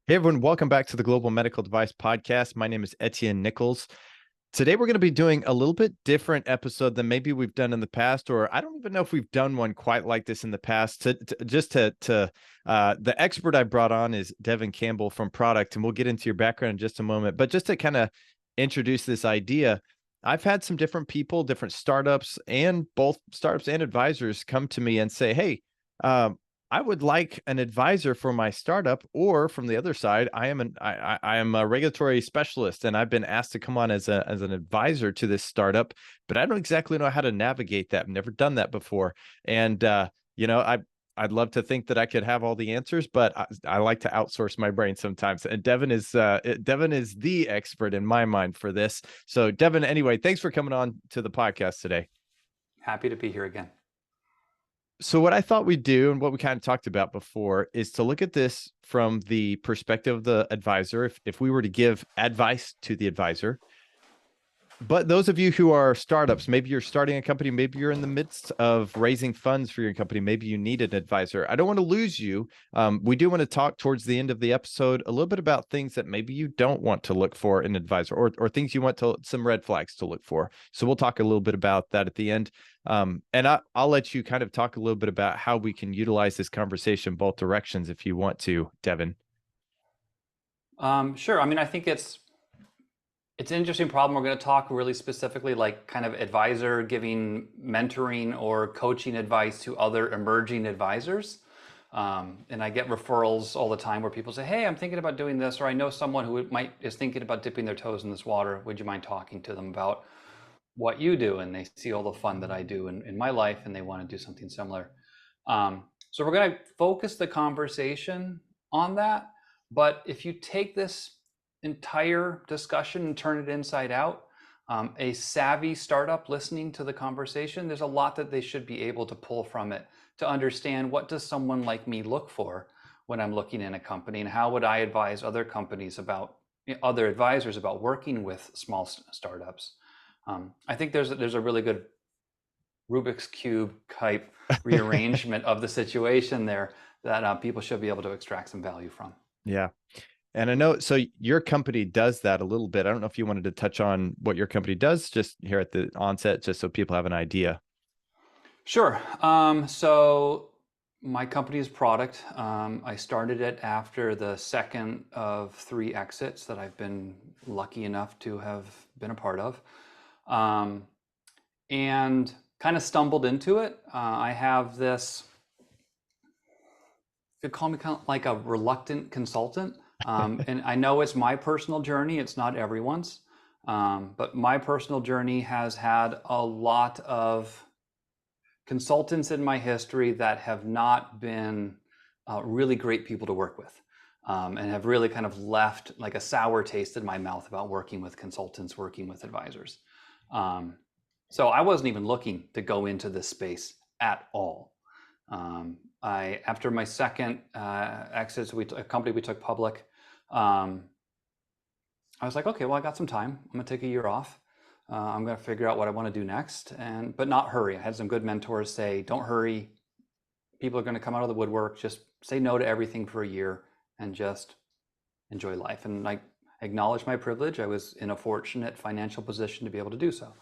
Hey everyone, welcome back to the Global Medical Device Podcast. My name is Etienne Nichols. Today we're going to be doing a little bit different episode than maybe we've done in the past, or I don't even know if we've done one quite like this in the past. The expert I brought on is Devon Campbell from Product, and we'll get into your background in just a moment. But just to kind of introduce this idea, I've had some different people, different startups, and both startups and advisors come to me and say, "Hey, um, I would like an advisor for my startup," or from the other side, I am a regulatory specialist and I've been asked to come on as an advisor to this startup, but I don't exactly know how to navigate that. I've never done that before. And I'd love to think that I could have all the answers, but I like to outsource my brain sometimes. And Devon is the expert in my mind for this. So Devon, anyway, thanks for coming on to the podcast today. Happy to be here again. So what I thought we'd do, and what we kind of talked about before, is to look at this from the perspective of the advisor. If we were to give advice to the advisor, but those of you who are startups, maybe you're starting a company, maybe you're in the midst of raising funds for your company, maybe you need an advisor. I don't want to lose you. We do want to talk towards the end of the episode a little bit about things that maybe you don't want to look for in an advisor, or things you want to, some red flags to look for. So we'll talk a little bit about that at the end. I'll let you kind of talk a little bit about how we can utilize this conversation both directions if you want to, Devon. Sure. I mean, I think it's an interesting problem. We're going to talk really specifically, like kind of advisor giving mentoring or coaching advice to other emerging advisors. And I get referrals all the time where people say, "Hey, I'm thinking about doing this," or "I know someone who is thinking about dipping their toes in this water. Would you mind talking to them about what you do?" And they see all the fun that I do in my life, and they want to do something similar. So we're going to focus the conversation on that. But if you take this entire discussion and turn it inside out, a savvy startup listening to the conversation, there's a lot that they should be able to pull from it to understand, what does someone like me look for when I'm looking in a company, and how would I advise other companies about, other advisors about working with small startups. I think there's a really good Rubik's Cube type rearrangement of the situation there that people should be able to extract some value from. Yeah. And I know, so your company does that a little bit. I don't know if you wanted to touch on what your company does just here at the onset, just so people have an idea. Sure. So my company's Product. I started it after the second of three exits that I've been lucky enough to have been a part of, and kind of stumbled into it. I have this, you could call me kind of like a reluctant consultant. And I know it's my personal journey, it's not everyone's. But my personal journey has had a lot of consultants in my history that have not been really great people to work with, and have really kind of left like a sour taste in my mouth about working with consultants, working with advisors. So I wasn't even looking to go into this space at all. After my second exit, so a company we took public, I was like, okay, well, I got some time. I'm gonna take a year off. I'm gonna figure out what I want to do next, but not hurry. I had some good mentors say, don't hurry. People are gonna come out of the woodwork. Just say no to everything for a year and just enjoy life. And I acknowledge my privilege. I was in a fortunate financial position to be able to do so.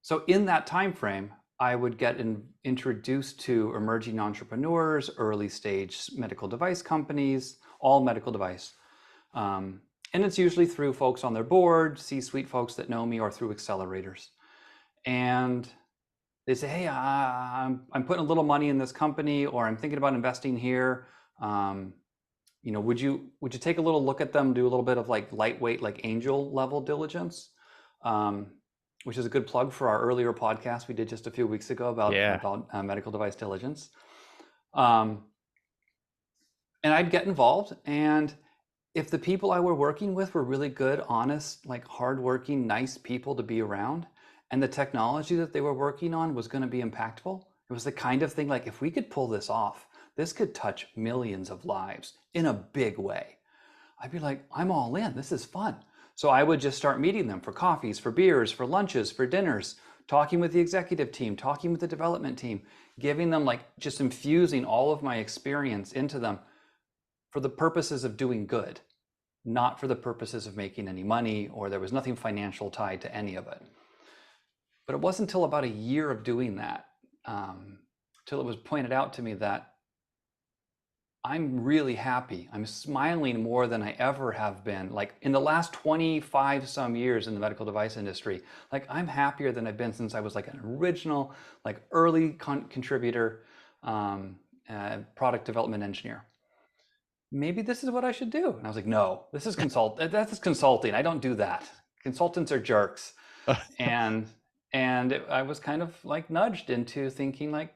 So in that time frame, I would get introduced to emerging entrepreneurs, early stage medical device companies, all medical device. And it's usually through folks on their board, C-suite folks that know me, or through accelerators. And they say, "Hey, I'm putting a little money in this company, or I'm thinking about investing here. Would you take a little look at them, do a little bit of like lightweight, like angel level diligence?" Which is a good plug for our earlier podcast we did just a few weeks ago about medical device diligence. And I'd get involved, and if the people I were working with were really good, honest, like hardworking, nice people to be around, and the technology that they were working on was going to be impactful, it was the kind of thing like, if we could pull this off, this could touch millions of lives in a big way. I'd be like, I'm all in. This is fun. So I would just start meeting them for coffees, for beers, for lunches, for dinners, talking with the executive team, talking with the development team, giving them, like, just infusing all of my experience into them for the purposes of doing good, not for the purposes of making any money, or there was nothing financial tied to any of it. But it wasn't until about a year of doing that, till it was pointed out to me that I'm really happy. I'm smiling more than I ever have been. Like in the last 25 some years in the medical device industry, like I'm happier than I've been since I was like an original, like early contributor, product development engineer. Maybe this is what I should do. And I was like, no, this is that's consulting. I don't do that. Consultants are jerks. And I was kind of like nudged into thinking like,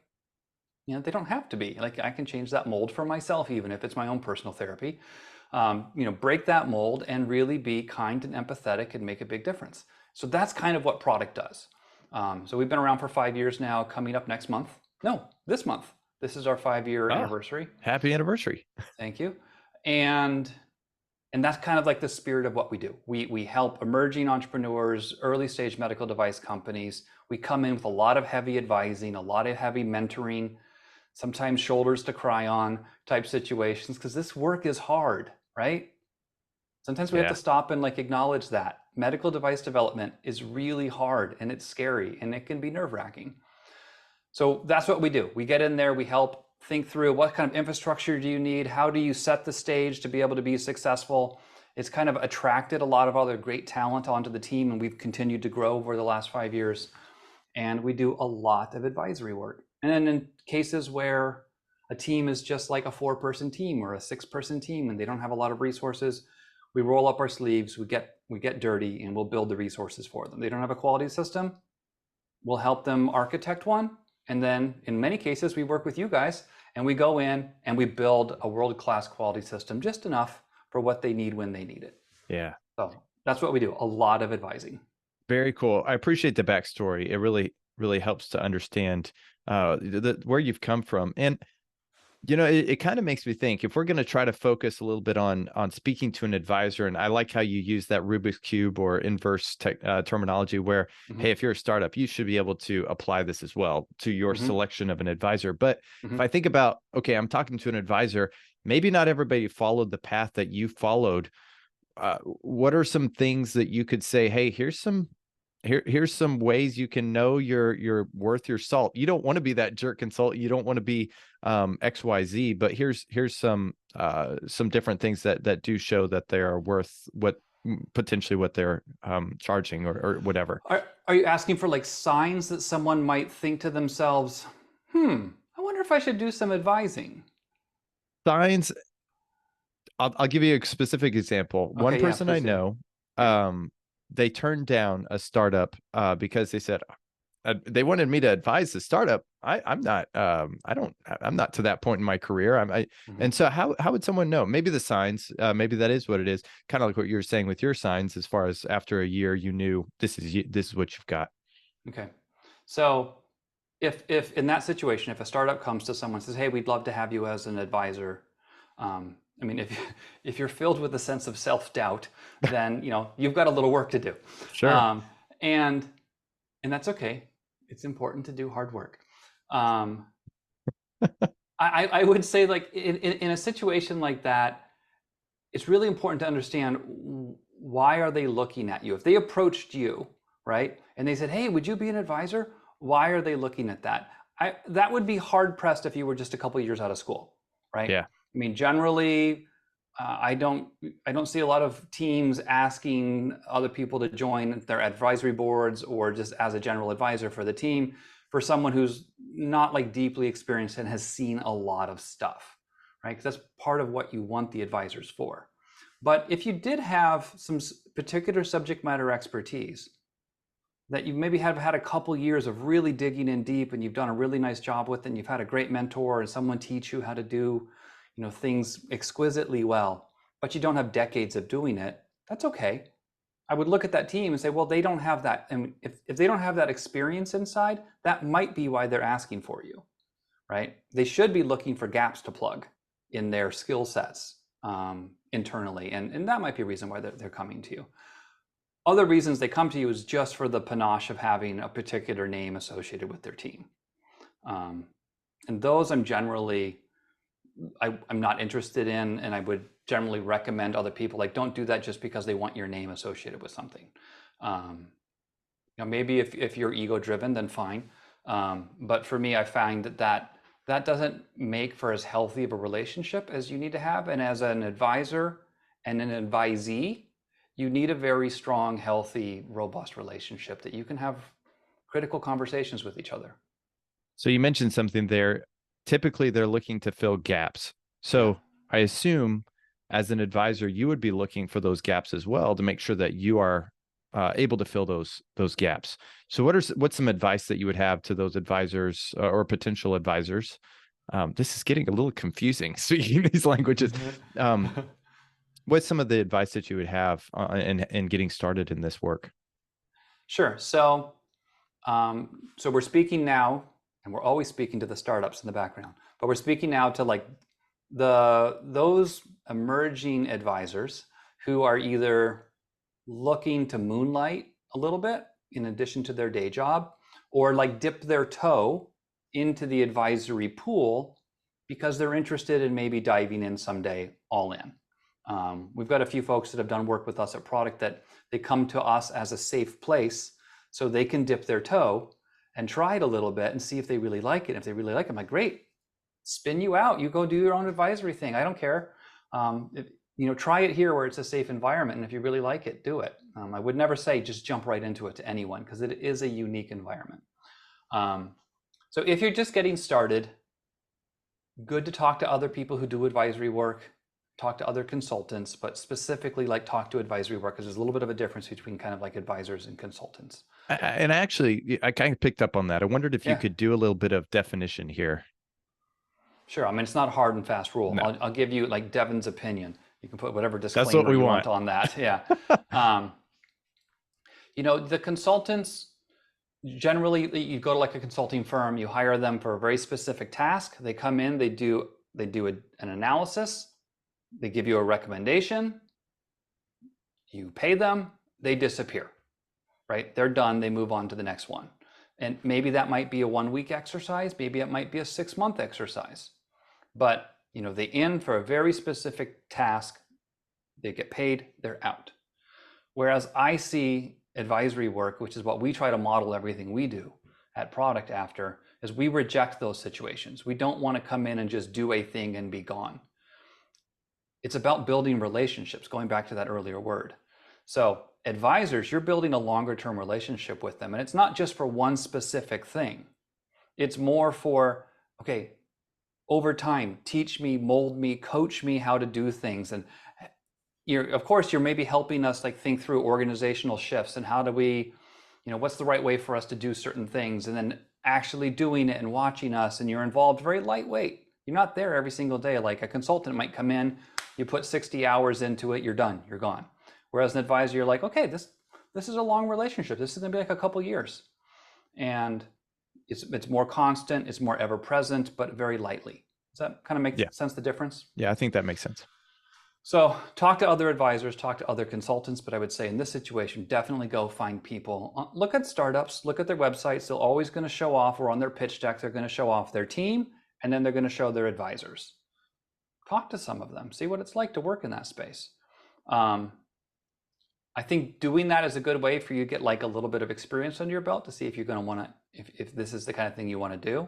they don't have to be. Like I can change that mold for myself, even if it's my own personal therapy. Break that mold and really be kind and empathetic and make a big difference. So that's kind of what product does. So we've been around for 5 years now, coming up next month. No, this month. This is our 5-year anniversary. Happy anniversary. Thank you. And that's kind of like the spirit of what we do. We help emerging entrepreneurs, early stage medical device companies. We come in with a lot of heavy advising, a lot of heavy mentoring, sometimes shoulders to cry on type situations, because this work is hard, right? Sometimes we have to stop and like acknowledge that medical device development is really hard and it's scary and it can be nerve-wracking. So that's what we do. We get in there, we help think through what kind of infrastructure do you need? How do you set the stage to be able to be successful? It's kind of attracted a lot of other great talent onto the team, and we've continued to grow over the last 5 years. And we do a lot of advisory work. And then in cases where a team is just like a 4-person team or a 6-person team and they don't have a lot of resources, we roll up our sleeves, we get dirty, and we'll build the resources for them. They don't have a quality system, we'll help them architect one. And then in many cases, we work with you guys and we go in and we build a world-class quality system, just enough for what they need when they need it. Yeah. So that's what we do, a lot of advising. Very cool. I appreciate the backstory. It really, really helps to understand where you've come from. And, it kind of makes me think, if we're going to try to focus a little bit on speaking to an advisor, and I like how you use that Rubik's Cube or inverse terminology where, hey, if you're a startup, you should be able to apply this as well to your selection of an advisor. But if I think about, okay, I'm talking to an advisor, maybe not everybody followed the path that you followed. What are some things that you could say, hey, here's some ways you can know you're worth your salt. You don't want to be that jerk consultant. You don't want to be XYZ, but here's some different things that do show that they are worth potentially what they're charging or whatever. Are you asking for like signs that someone might think to themselves, I wonder if I should do some advising? Signs. I'll give you a specific example. Okay, one person I know, they turned down a startup because they said they wanted me to advise the startup. I'm not to that point in my career. And so how would someone know? Maybe the signs, maybe that is what it is. Kind of like what you were saying with your signs, as far as after a year, you knew this is what you've got. Okay. So if in that situation, if a startup comes to someone and says, hey, we'd love to have you as an advisor. I mean, if you're filled with a sense of self-doubt, then you've got a little work to do. Sure. And that's okay. It's important to do hard work. I would say, like in a situation like that, it's really important to understand, why are they looking at you? If they approached you, right, and they said, hey, would you be an advisor? Why are they looking at that? That would be hard pressed if you were just a couple of years out of school, right? Yeah. I mean, generally, I don't see a lot of teams asking other people to join their advisory boards or just as a general advisor for the team for someone who's not like deeply experienced and has seen a lot of stuff, right? Because that's part of what you want the advisors for. But if you did have some particular subject matter expertise that you maybe have had a couple years of really digging in deep and you've done a really nice job with, and you've had a great mentor and someone teach you how to do things exquisitely well, but you don't have decades of doing it, that's okay. I would look at that team and say, well, they don't have that. And if they don't have that experience inside, that might be why they're asking for you, right? They should be looking for gaps to plug in their skill sets internally. And that might be a reason why they're coming to you. Other reasons they come to you is just for the panache of having a particular name associated with their team. And those I'm generally I'm not interested in, and I would generally recommend other people, like, don't do that just because they want your name associated with something. Maybe if you're ego driven, then fine. But for me, I find that doesn't make for as healthy of a relationship as you need to have. And as an advisor and an advisee, you need a very strong, healthy, robust relationship that you can have critical conversations with each other. So you mentioned something there. Typically, they're looking to fill gaps. Yeah. So I assume as an advisor, you would be looking for those gaps as well to make sure that you are able to fill those gaps. So what's some advice that you would have to those advisors or potential advisors? This is getting a little confusing speaking these languages. What's some of the advice that you would have in getting started in this work? Sure. So we're speaking now, and we're always speaking to the startups in the background, but we're speaking now to like those emerging advisors who are either looking to moonlight a little bit in addition to their day job, or like dip their toe into the advisory pool because they're interested in maybe diving in someday all in. We've got a few folks that have done work with us at Product that they come to us as a safe place so they can dip their toe and try it a little bit and see if they really like it. If they really like it, I'm like, great, spin you out. You go do your own advisory thing. I don't care. Try it here where it's a safe environment. And if you really like it, do it. I would never say just jump right into it to anyone because it is a unique environment. So if you're just getting started, good to talk to other people who do advisory work, talk to other consultants, but specifically like talk to advisory work because there's a little bit of a difference between kind of like advisors and consultants. I kind of picked up on that. I wondered if you could do a little bit of definition here. Sure. I mean, it's not a hard and fast rule. No. I'll give you like Devon's opinion. You can put whatever That's what disclaimer we you want. want on that. Yeah. The consultants, generally you go to like a consulting firm, you hire them for a very specific task. They come in, they do an analysis, they give you a recommendation, you pay them, they disappear, right? They're done, they move on to the next one. And maybe that might be a 1-week exercise, maybe it might be a 6-month exercise. But they in for a very specific task, they get paid, they're out. Whereas I see advisory work, which is what we try to model everything we do at Product after, is we reject those situations. We don't want to come in and just do a thing and be gone. It's about building relationships, going back to that earlier word. So advisors, you're building a longer term relationship with them. And it's not just for one specific thing. It's more for, okay, over time, teach me, mold me, coach me how to do things. And of course, you're maybe helping us like think through organizational shifts and how do we, what's the right way for us to do certain things, and then actually doing it and watching us, and you're involved very lightweight. You're not there every single day. Like a consultant might come in, you put 60 hours into it, you're done, you're gone. Whereas an advisor, you're like, okay, this is a long relationship. This is gonna be like a couple years. And it's more constant, it's more ever present, but very lightly. Does that kind of make sense, the difference? Yeah, I think that makes sense. So talk to other advisors, talk to other consultants, but I would say in this situation, definitely go find people. Look at startups, look at their websites. They're always going to show off, or on their pitch deck, they're going to show off their team, and then they're going to show their advisors. Talk to some of them, see what it's like to work in that space. I think doing that is a good way for you to get like a little bit of experience under your belt to see if you're going to want to, if this is the kind of thing you want to do.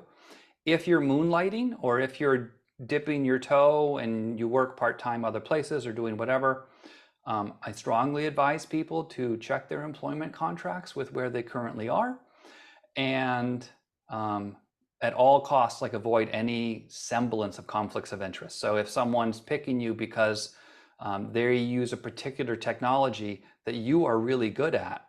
If you're moonlighting, or if you're dipping your toe and you work part-time other places or doing whatever, I strongly advise people to check their employment contracts with where they currently are, and at all costs, like avoid any semblance of conflicts of interest. So if someone's picking you because they use a particular technology that you are really good at,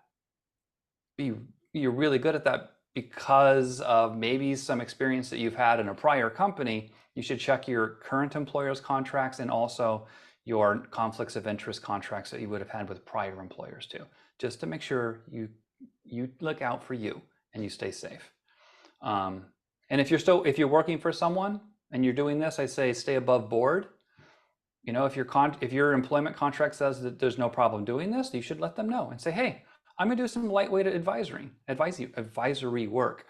you're really good at that because of maybe some experience that you've had in a prior company, you should check your current employer's contracts and also your conflicts of interest contracts that you would have had with prior employers too, just to make sure you look out for you and you stay safe. And if you're working for someone and you're doing this, I say stay above board. If your employment contract says that there's no problem doing this, you should let them know and say, hey, I'm gonna do some lightweight advisory work.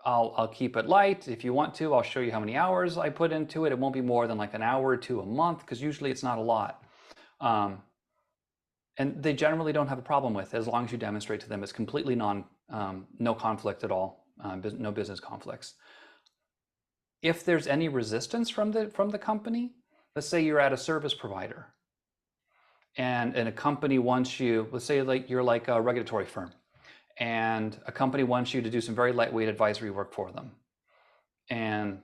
I'll keep it light. If you want to, I'll show you how many hours I put into it. It won't be more than like an hour or two a month, because usually it's not a lot. And they generally don't have a problem with it, as long as you demonstrate to them it's completely no conflict at all, no business conflicts. If there's any resistance from the company, let's say you're at a service provider, and a company wants you, let's say like you're like a regulatory firm, and a company wants you to do some very lightweight advisory work for them. And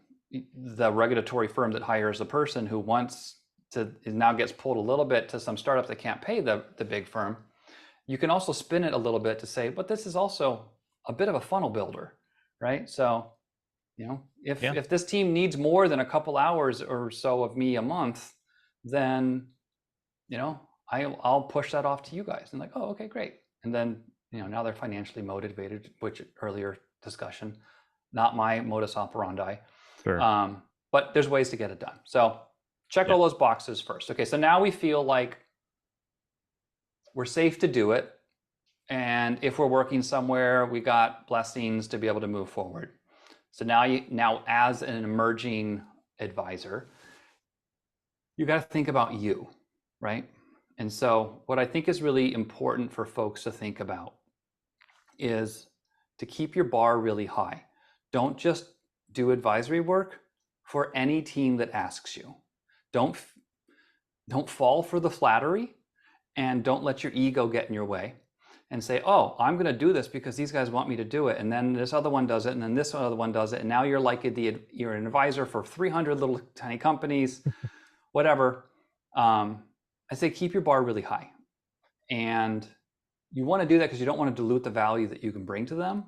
the regulatory firm that hires the person who wants to now gets pulled a little bit to some startup that can't pay the big firm. You can also spin it a little bit to say, but this is also a bit of a funnel builder, right? So, if this team needs more than a couple hours or so of me a month, then, I'll push that off to you guys. And like, oh, okay, great. And then, now they're financially motivated, which earlier discussion, not my modus operandi. Sure. But there's ways to get it done. So check all those boxes first. Okay, so now we feel like we're safe to do it. And if we're working somewhere, we got blessings to be able to move forward. So now as an emerging advisor, you got to think about you, right? And so what I think is really important for folks to think about is to keep your bar really high. Don't just do advisory work for any team that asks you. Don't fall for the flattery, and don't let your ego get in your way and say, oh, I'm going to do this because these guys want me to do it, and then this other one does it, and then this other one does it, and now you're like you're an advisor for 300 little tiny companies, whatever. I say keep your bar really high, and you want to do that because you don't want to dilute the value that you can bring to them,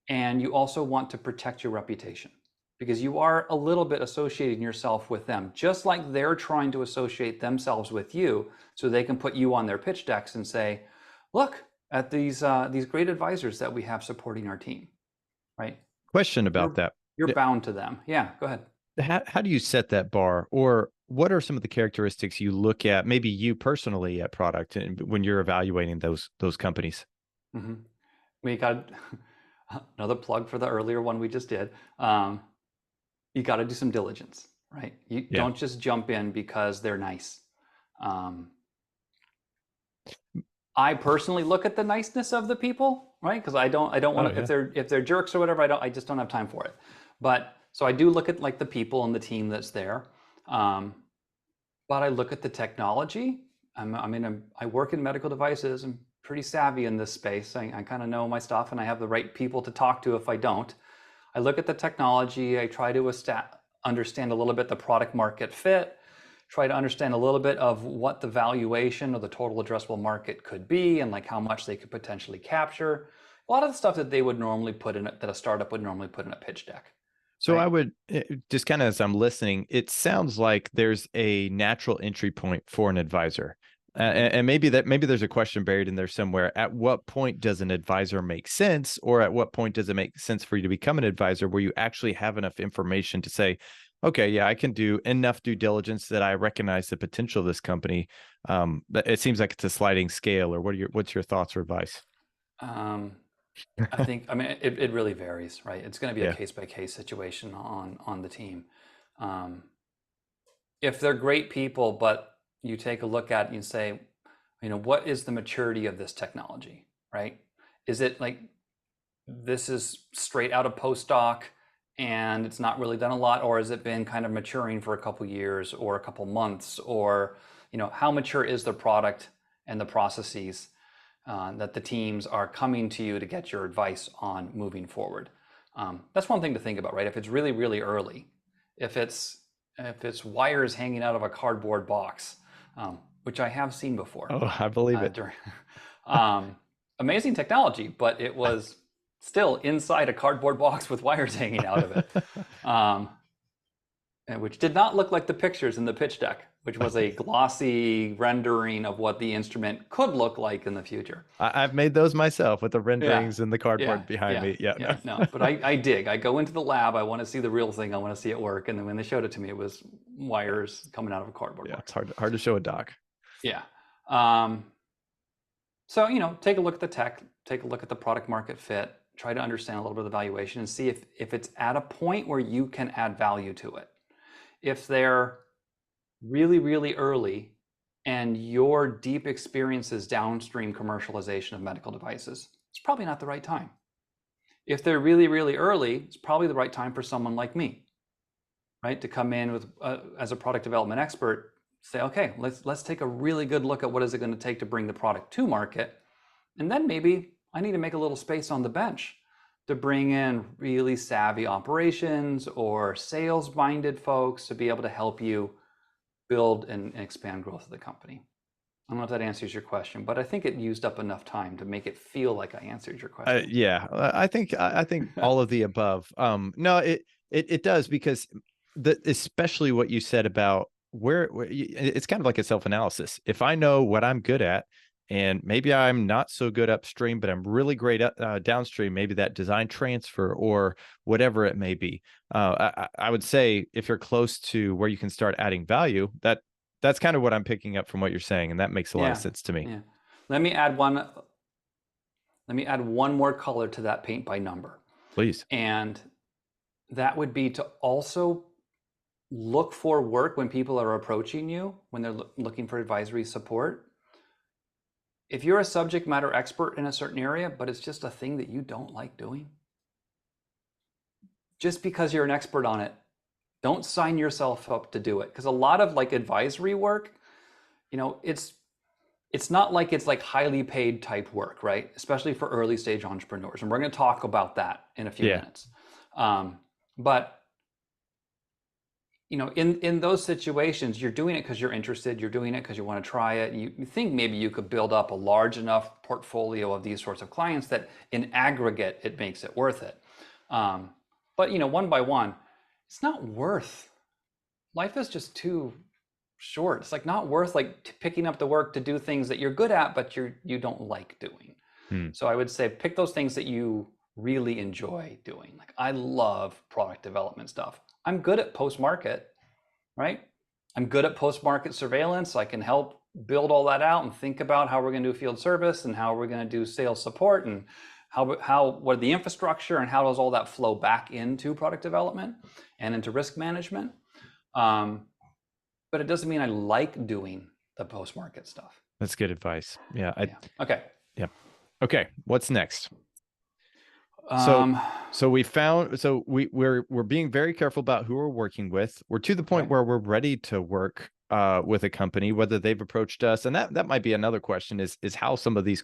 and you also want to protect your reputation, because you are a little bit associating yourself with them, just like they're trying to associate themselves with you so they can put you on their pitch decks and say, look at these great advisors that we have supporting our team, right? Question about that. You're bound to them. Yeah, go ahead. How do you set that bar, or what are some of the characteristics you look at, maybe you personally at product, and when you're evaluating those companies? Mm-hmm. We got another plug for the earlier one we just did. You got to do some diligence, right? You don't just jump in because they're nice. I personally look at the niceness of the people, right? Because I don't want to, if they're jerks or whatever, I just don't have time for it. But so I do look at like the people and the team that's there. But I look at the technology. I work in medical devices. I'm pretty savvy in this space. I kind of know my stuff, and I have the right people to talk to if I don't. I look at the technology. I try to understand a little bit the product market fit, try to understand a little bit of what the valuation of the total addressable market could be, and like how much they could potentially capture. A lot of the stuff that they would normally put in, that a startup would normally put in a pitch deck. So right? I would just kind of, as I'm listening, it sounds like there's a natural entry point for an advisor. And maybe there's a question buried in there somewhere. At what point does an advisor make sense, or at what point does it make sense for you to become an advisor where you actually have enough information to say, okay, yeah, I can do enough due diligence that I recognize the potential of this company. It seems like it's a sliding scale. Or what's your thoughts or advice? I think, it really varies, right? It's going to be a case-by-case situation on the team. If they're great people, but you take a look at it and you say, what is the maturity of this technology, right? Is it like, this is straight out of postdoc and it's not really done a lot, or has it been kind of maturing for a couple years or a couple months, or, how mature is the product and the processes that the teams are coming to you to get your advice on moving forward? That's one thing to think about, right? If it's really, really early, if it's wires hanging out of a cardboard box, which I have seen before. Oh, I believe it. Amazing technology, but it was still inside a cardboard box with wires hanging out of it, which did not look like the pictures in the pitch deck, which was a glossy rendering of what the instrument could look like in the future. I've made those myself with the renderings and the cardboard behind me. No, but I dig. I go into the lab. I want to see the real thing. I want to see it work. And then when they showed it to me, it was wires coming out of a cardboard box. It's hard to show a doc. Yeah. So, take a look at the tech, take a look at the product market fit, try to understand a little bit of the valuation and see if it's at a point where you can add value to it. If they're really, really early and your deep experience is downstream commercialization of medical devices, it's probably not the right time. If they're really, really early, it's probably the right time for someone like me, right? To come in with as a product development expert, say, okay, let's take a really good look at what is it going to take to bring the product to market. And then maybe I need to make a little space on the bench to bring in really savvy operations or sales-minded folks to be able to help you build and expand growth of the company. I don't know if that answers your question, but I think it used up enough time to make it feel like I answered your question. Yeah, I think all of the above. No, it does, because especially what you said about where it's kind of like a self-analysis. If I know what I'm good at, and maybe I'm not so good upstream, but I'm really great at downstream, maybe that design transfer or whatever it may be. I would say if you're close to where you can start adding value, that's kind of what I'm picking up from what you're saying, and that makes a lot of sense to me. Yeah. Let me add one more color to that paint by number. Please. And that would be to also look for work when people are approaching you, when they're looking for advisory support. If you're a subject matter expert in a certain area, but it's just a thing that you don't like doing, just because you're an expert on it, don't sign yourself up to do it. Because a lot of like advisory work, it's not like it's like highly paid type work, right? Especially for early stage entrepreneurs. And we're going to talk about that in a few minutes. But in those situations, you're doing it because you're interested. You're doing it because you want to try it. You think maybe you could build up a large enough portfolio of these sorts of clients that in aggregate, it makes it worth it. But one by one, it's not worth. Life is just too short. It's like not worth like picking up the work to do things that you're good at, but you don't like doing. So I would say pick those things that you really enjoy doing. Like I love product development stuff. I'm good at post-market, right? I'm good at post-market surveillance. I can help build all that out and think about how we're going to do field service and how we're going to do sales support and what the infrastructure and how does all that flow back into product development and into risk management. But it doesn't mean I like doing the post-market stuff. That's good advice. Yeah. Okay. Yeah. Okay. What's next? So we're being very careful about who we're working with. We're to the point where we're ready to work with a company, whether they've approached us, and that might be another question is how some of these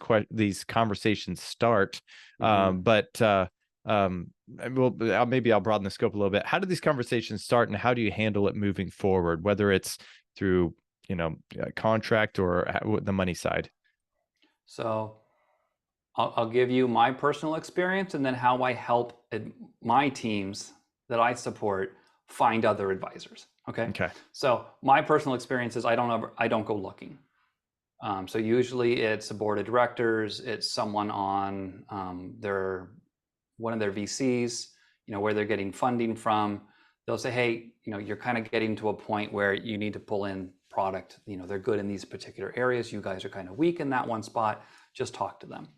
conversations start. Maybe I'll broaden the scope a little bit. How do these conversations start, and how do you handle it moving forward, whether it's through a contract or the money side? So I'll give you my personal experience and then how I help my teams that I support find other advisors. Okay. So my personal experience is I don't go looking. So usually it's a board of directors, it's someone on one of their VCs, where they're getting funding from. They'll say, hey, you're kind of getting to a point where you need to pull in product. They're good in these particular areas. You guys are kind of weak in that one spot. Just talk to them.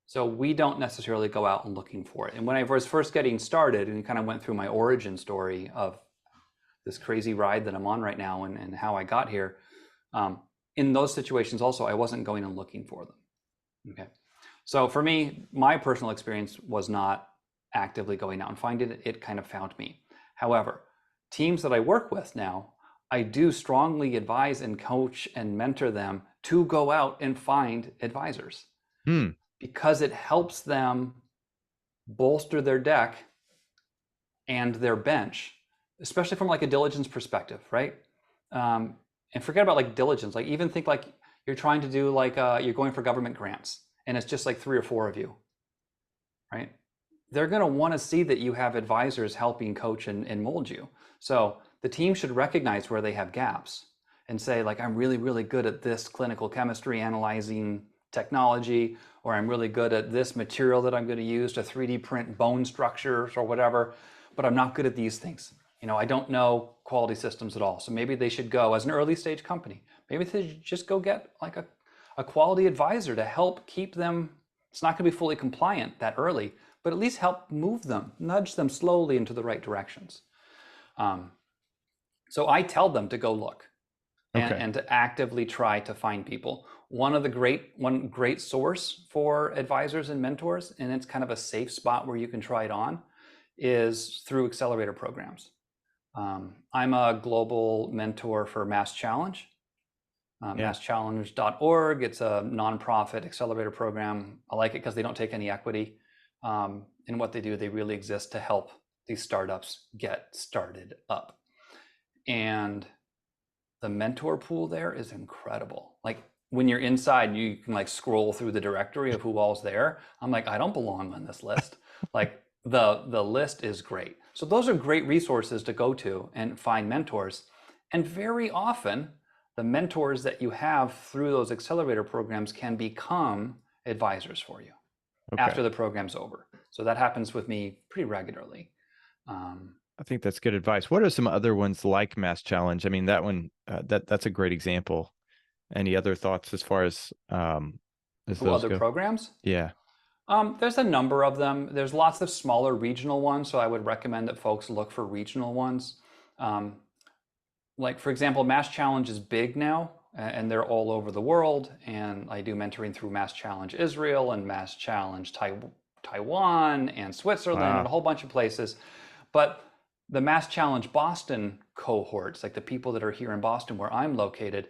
So we don't necessarily go out and looking for it. And when I was first getting started and kind of went through my origin story of this crazy ride that I'm on right now and how I got here, in those situations also, I wasn't going and looking for them. Okay. So for me, my personal experience was not actively going out and finding it. It kind of found me. However, teams that I work with now, I do strongly advise and coach and mentor them to go out and find advisors. Because it helps them bolster their deck and their bench, especially from like a diligence perspective, right? And forget about like diligence. Like even think like you're trying to do like you're going for government grants, and it's just like 3 or 4 of you, right? They're going to want to see that you have advisors helping coach and mold you. So the team should recognize where they have gaps and say like, I'm really, really good at this clinical chemistry analyzing technology, or I'm really good at this material that I'm going to use to 3D print bone structures or whatever, but I'm not good at these things. I don't know quality systems at all. So maybe they should go, as an early stage company, maybe they should just go get like a quality advisor to help keep them It's not going to be fully compliant that early, but at least help move them, nudge them slowly into the right directions. So I tell them to go look Okay. and to actively try to find people. One great source for advisors and mentors, and it's kind of a safe spot where you can try it on, is through accelerator programs. I'm a global mentor for Mass Challenge, Yeah. masschallenge.org. It's a nonprofit accelerator program. I like it because they don't take any equity. In what they do, they really exist to help these startups get started up. And the mentor pool there is incredible. Like when you're inside, you can like scroll through the directory of who all's there. I'm like, I don't belong on this list. Like the list is great. So those are great resources to go to and find mentors. And very often, the mentors that you have through those accelerator programs can become advisors for you Okay. after the program's over. So that happens with me pretty regularly. I think that's good advice. What are some other ones like Mass Challenge? I mean, that one, that's a great example. Any other thoughts as far as those Other go? programs? Yeah. There's a number of them. There's lots of smaller regional ones, so I would recommend that folks look for regional ones. Like, for example, Mass Challenge is big now, and they're all over the world. And I do mentoring through Mass Challenge Israel and Mass Challenge Taiwan and Switzerland and a Wow. whole bunch of places. But the Mass Challenge Boston cohorts, like the people that are here in Boston where I'm located,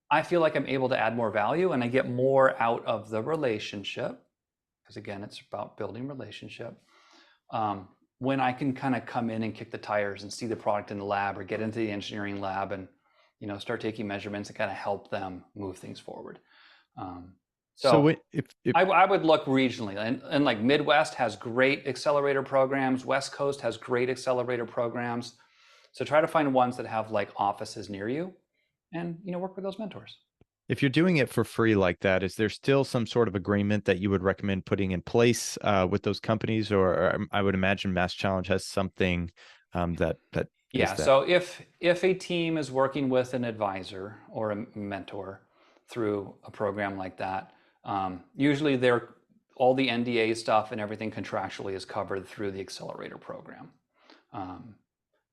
I feel like I'm able to add more value and I get more out of the relationship. Because again, it's about building relationship. When I can kind of come in and kick the tires and see the product in the lab or get into the engineering lab and start taking measurements and kind of help them move things forward. So So if I would look regionally, and like Midwest has great accelerator programs. West Coast has great accelerator programs. So try to find ones that have like offices near you, and work with those mentors. if you're doing it for free like that, is there still some sort of agreement that you would recommend putting in place with those companies? Or I would imagine Mass Challenge has something that is Yeah. that. So if a team is working with an advisor or a mentor through a program like that, usually they're all the NDA stuff and everything contractually is covered through the accelerator program.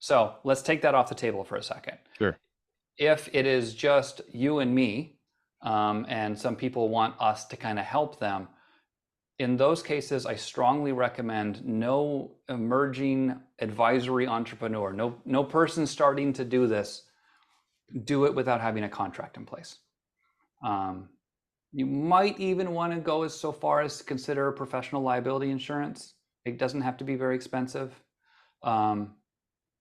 So let's take that off the table for a second. Sure. If it is just you and me, and some people want us to kind of help them, in those cases, I strongly recommend no emerging advisory entrepreneur, no person starting to do this, do it without having a contract in place. You might even want to go so far as to consider professional liability insurance. It doesn't have to be very expensive.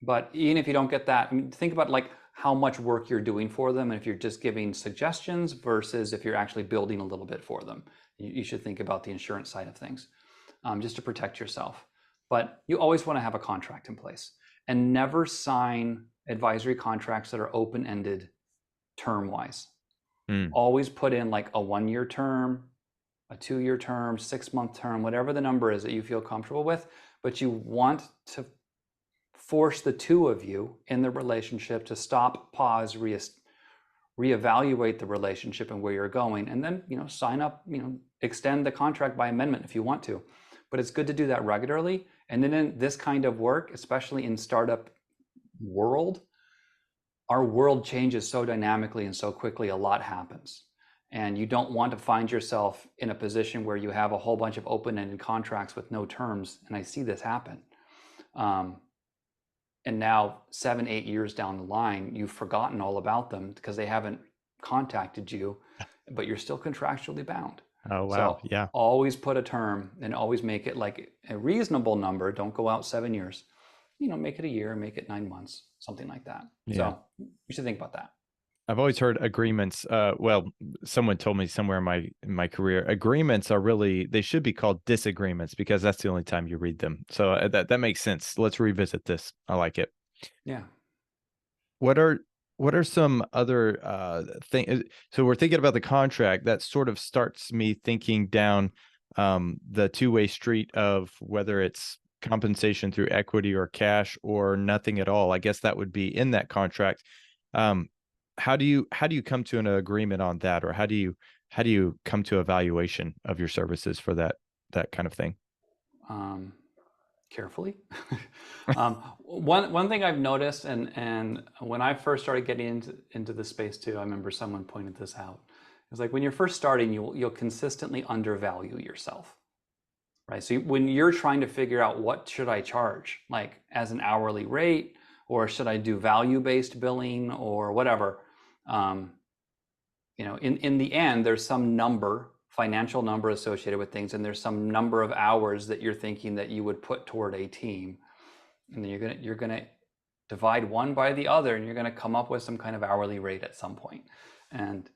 But even if you don't get that, I mean, think about like how much work you're doing for them, and if you're just giving suggestions versus if you're actually building a little bit for them. You should think about the insurance side of things, just to protect yourself. But you always want to have a contract in place, and never sign advisory contracts that are open-ended term-wise. Mm. Always put in like a 1-year term, a 2-year term, 6-month term, whatever the number is that you feel comfortable with. But you want to force the two of you in the relationship to stop, pause, reevaluate the relationship and where you're going, and then sign up, extend the contract by amendment if you want to. But it's good to do that regularly. And then in this kind of work, especially in startup world, our world changes so dynamically and so quickly, a lot happens. And you don't want to find yourself in a position where you have a whole bunch of open-ended contracts with no terms. And I see this happen. And now 7-8 years down the line, you've forgotten all about them because they haven't contacted you, but you're still contractually bound. Oh, wow. So Yeah. always put a term and always make it like a reasonable number. Don't go out 7 years. Make it a year, make it 9 months, something like that. Yeah. So you should think about that. I've always heard agreements. Well, someone told me somewhere in my career, agreements are really, they should be called disagreements because that's the only time you read them. So that makes sense. Let's revisit this. I like it. Yeah. What are some other things? So we're thinking about the contract. That sort of starts me thinking down the two-way street of whether it's compensation through equity or cash or nothing at all. I guess that would be in that contract. How do you come to an agreement on that, or how do you how do you come to evaluation of your services for that kind of thing? Carefully. One thing I've noticed, and when I first started getting into this space too, I remember someone pointed this out. It's like when you're first starting, you'll consistently undervalue yourself, right? So when you're trying to figure out what should I charge, like as an hourly rate, or should I do value-based billing or whatever, in the end, there's some financial number associated with things, and there's some number of hours that you're thinking that you would put toward a team, and then you're gonna divide one by the other, and you're gonna come up with some kind of hourly rate at some point. And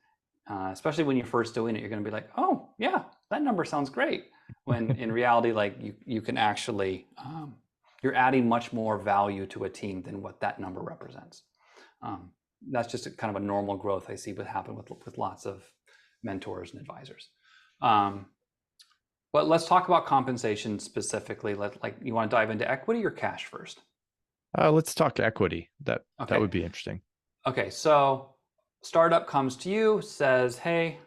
especially when you're first doing it, you're gonna be like, oh yeah, that number sounds great. When in reality, like you can actually, you're adding much more value to a team than what that number represents. That's just a kind of a normal growth I see would happen with lots of mentors and advisors. But let's talk about compensation specifically. You want to dive into equity or cash first? Let's talk equity. That would be interesting. Okay, so startup comes to you, says, hey,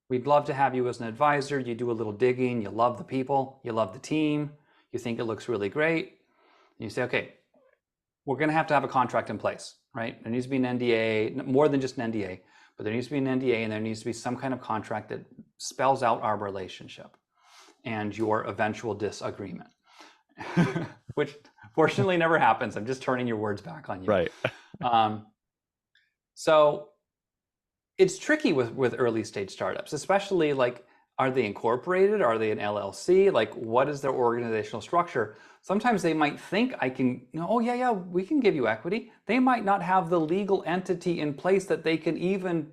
we'd love to have you as an advisor. You do a little digging, you love the people, you love the team, you think it looks really great. And you say, okay, we're going to have a contract in place, right? There needs to be an NDA, more than just an NDA, but there needs to be an NDA, and there needs to be some kind of contract that spells out our relationship and your eventual disagreement, which fortunately never happens. I'm just turning your words back on you. Right. So it's tricky with early stage startups, especially like, are they incorporated? Are they an LLC? Like, what is their organizational structure? Sometimes they might think oh yeah, we can give you equity. They might not have the legal entity in place that they can even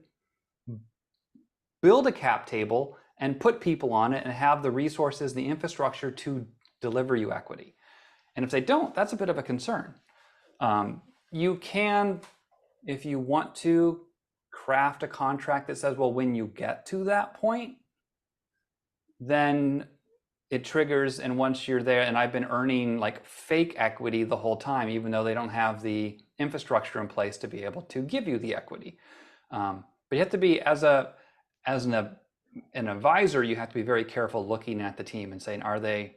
build a cap table and put people on it and have the resources, the infrastructure to deliver you equity. And if they don't, that's a bit of a concern. You can, if you want to, craft a contract that says, well, when you get to that point, then it triggers, and once you're there, and I've been earning like fake equity the whole time, even though they don't have the infrastructure in place to be able to give you the equity. But you have to be, as an advisor, you have to be very careful looking at the team and saying, are they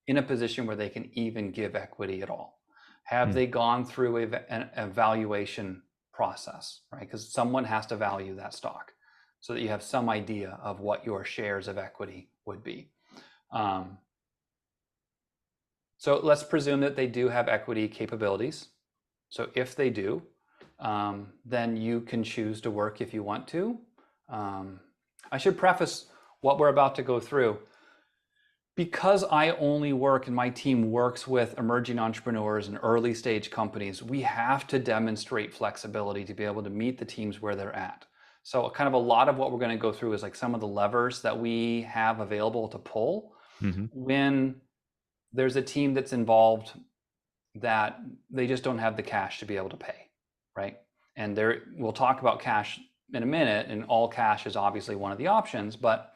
in a position where they can even give equity at all? Have they gone through an evaluation process, right? Because someone has to value that stock so that you have some idea of what your shares of equity would be. So let's presume that they do have equity capabilities. So if they do, then you can choose to work if you want to. I should preface what we're about to go through. Because I only work and my team works with emerging entrepreneurs and early stage companies, we have to demonstrate flexibility to be able to meet the teams where they're at. So kind of a lot of what we're going to go through is like some of the levers that we have available to pull when there's a team that's involved that they just don't have the cash to be able to pay, right? And we'll talk about cash in a minute, and all cash is obviously one of the options, but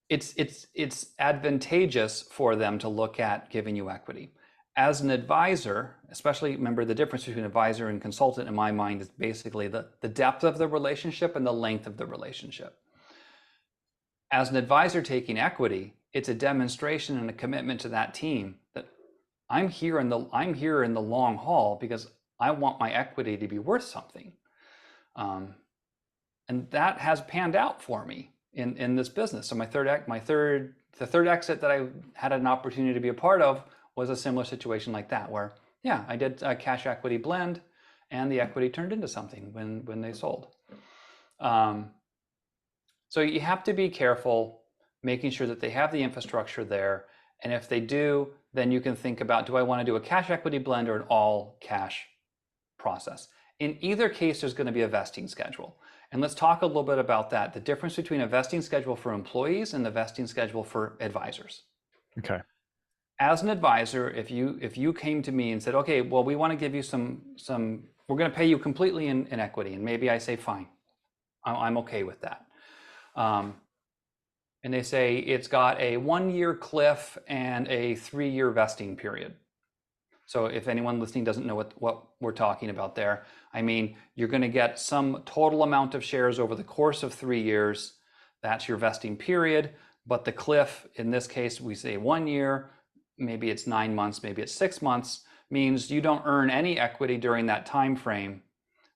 it's advantageous for them to look at giving you equity. As an advisor, especially, remember the difference between advisor and consultant in my mind is basically the depth of the relationship and the length of the relationship. As an advisor taking equity, it's a demonstration and a commitment to that team that I'm here in the long haul because I want my equity to be worth something. And that has panned out for me in this business. So the third exit that I had an opportunity to be a part of was a similar situation like that, where yeah, I did a cash equity blend, and the equity turned into something when they sold. So you have to be careful, making sure that they have the infrastructure there, and if they do, then you can think about, do I want to do a cash equity blend or an all cash process? In either case, there's going to be a vesting schedule. And let's talk a little bit about that, the difference between a vesting schedule for employees and the vesting schedule for advisors. Okay. As an advisor, if you came to me and said, okay, well, we want to give you some we're going to pay you completely in equity, and maybe I say, fine, I'm okay with that. And they say it's got a 1-year cliff and a 3-year vesting period. So if anyone listening doesn't know what we're talking about there, I mean, you're going to get some total amount of shares over the course of 3 years. That's your vesting period. But the cliff, in this case, we say 1 year, maybe it's 9 months, maybe it's 6 months, means you don't earn any equity during that time frame.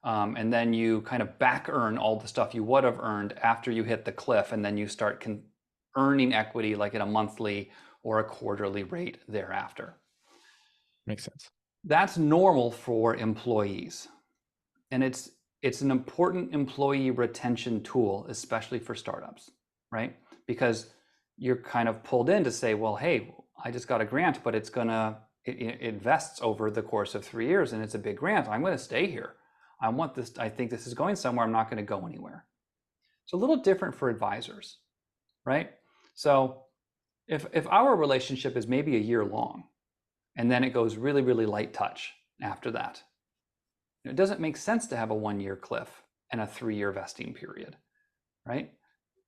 And then you kind of back earn all the stuff you would have earned after you hit the cliff, and then you start earning equity like at a monthly or a quarterly rate thereafter. Makes sense. That's normal for employees. And it's an important employee retention tool, especially for startups, right? Because you're kind of pulled in to say, well, hey, I just got a grant, but it vests over the course of 3 years, and it's a big grant. I'm going to stay here. I want this. I think this is going somewhere. I'm not going to go anywhere. It's a little different for advisors, right? So if our relationship is maybe a year long, and then it goes really, really light touch after that, it doesn't make sense to have a 1 year cliff and a 3 year vesting period, right?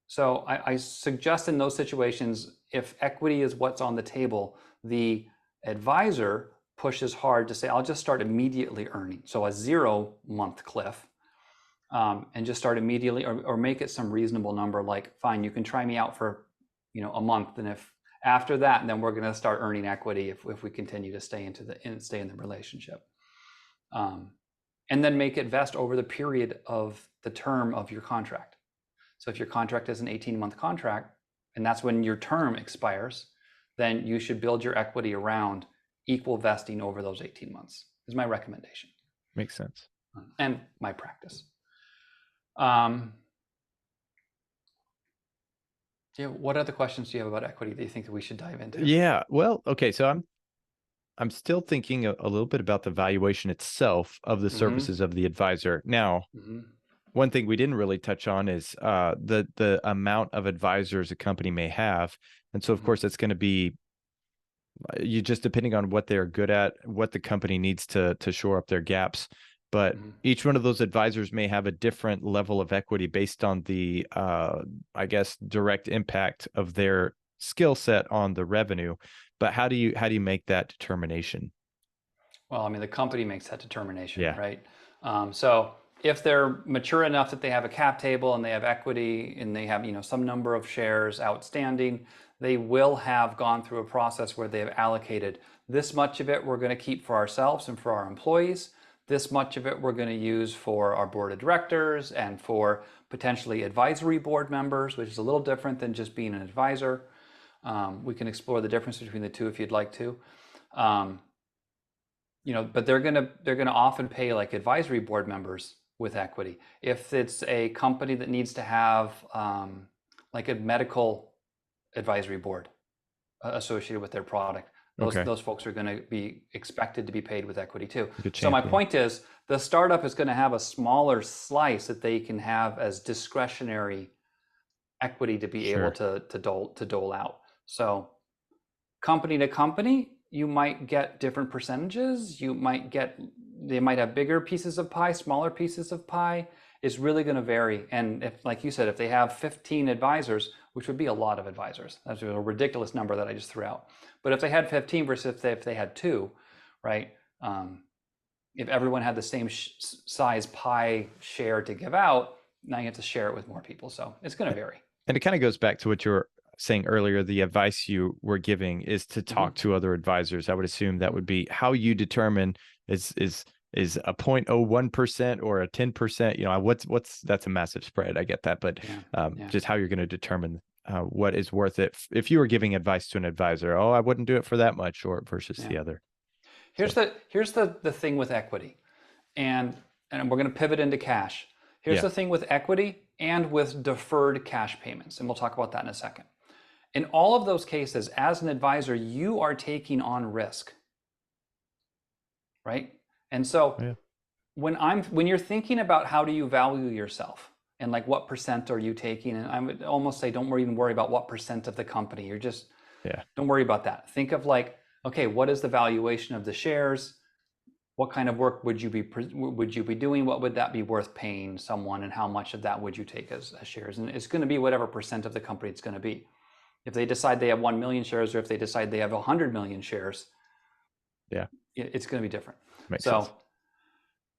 So I suggest in those situations, if equity is what's on the table, the advisor pushes hard to say, I'll just start immediately earning. So a 0 month cliff, and just start immediately, or make it some reasonable number, like, fine, you can try me out for a month, and if after that, then we're going to start earning equity if we continue to stay in the relationship. And then make it vest over the period of the term of your contract. So if your contract is an 18-month contract, and that's when your term expires, then you should build your equity around equal vesting over those 18 months, is my recommendation. Makes sense. And my practice. What other questions do you have about equity that you think that we should dive into? Yeah. Well, okay. So I'm still thinking a little bit about the valuation itself of the services of the advisor. Now, one thing we didn't really touch on is the amount of advisors a company may have. And so, of course, it's going to be you just depending on what they're good at, what the company needs to shore up their gaps. But each one of those advisors may have a different level of equity based on the, I guess, direct impact of their skill set on the revenue. But how do you make that determination? Well, I mean, the company makes that determination, Yeah. right? So if they're mature enough that they have a cap table and they have equity and they have some number of shares outstanding, they will have gone through a process where they have allocated this much of it we're going to keep for ourselves and for our employees. This much of it we're going to use for our board of directors and for potentially advisory board members, which is a little different than just being an advisor. We can explore the difference between the two if you'd like to. But they're gonna often pay like advisory board members with equity. If it's a company that needs to have like a medical advisory board associated with their product, those folks are going to be expected to be paid with equity too. So my point is, the startup is going to have a smaller slice that they can have as discretionary equity to be able to dole out. So company to company, you might get different percentages. They might have bigger pieces of pie, smaller pieces of pie. It's really going to vary. And if, like you said, if they have 15 advisors, which would be a lot of advisors, that's a ridiculous number that I just threw out. But if they had 15 versus if they had 2, right? If everyone had the same size pie share to give out, now you have to share it with more people. So it's going to vary. And it kind of goes back to what you were saying earlier. The advice you were giving is to talk to other advisors. I would assume that would be how you determine is a 0.01% or a 10%. That's a massive spread. I get that, but just how you're going to determine what is worth it. If you were giving advice to an advisor, I wouldn't do it for that much, or versus the other. Here's the thing with equity, and we're going to pivot into cash. Here's the thing with equity and with deferred cash payments, and we'll talk about that in a second. In all of those cases, as an advisor, you are taking on risk, right? And so when you're thinking about how do you value yourself and like what percent are you taking, and I would almost say don't even worry about what percent of the company. You're just don't worry about that. Think of like, okay, what is the valuation of the shares? What kind of work would you be doing? What would that be worth paying someone, and how much of that would you take as shares? And it's going to be whatever percent of the company it's going to be. If they decide they have 1 million shares, or if they decide they have 100 million shares, Yeah. It's going to be different. Makes sense. So,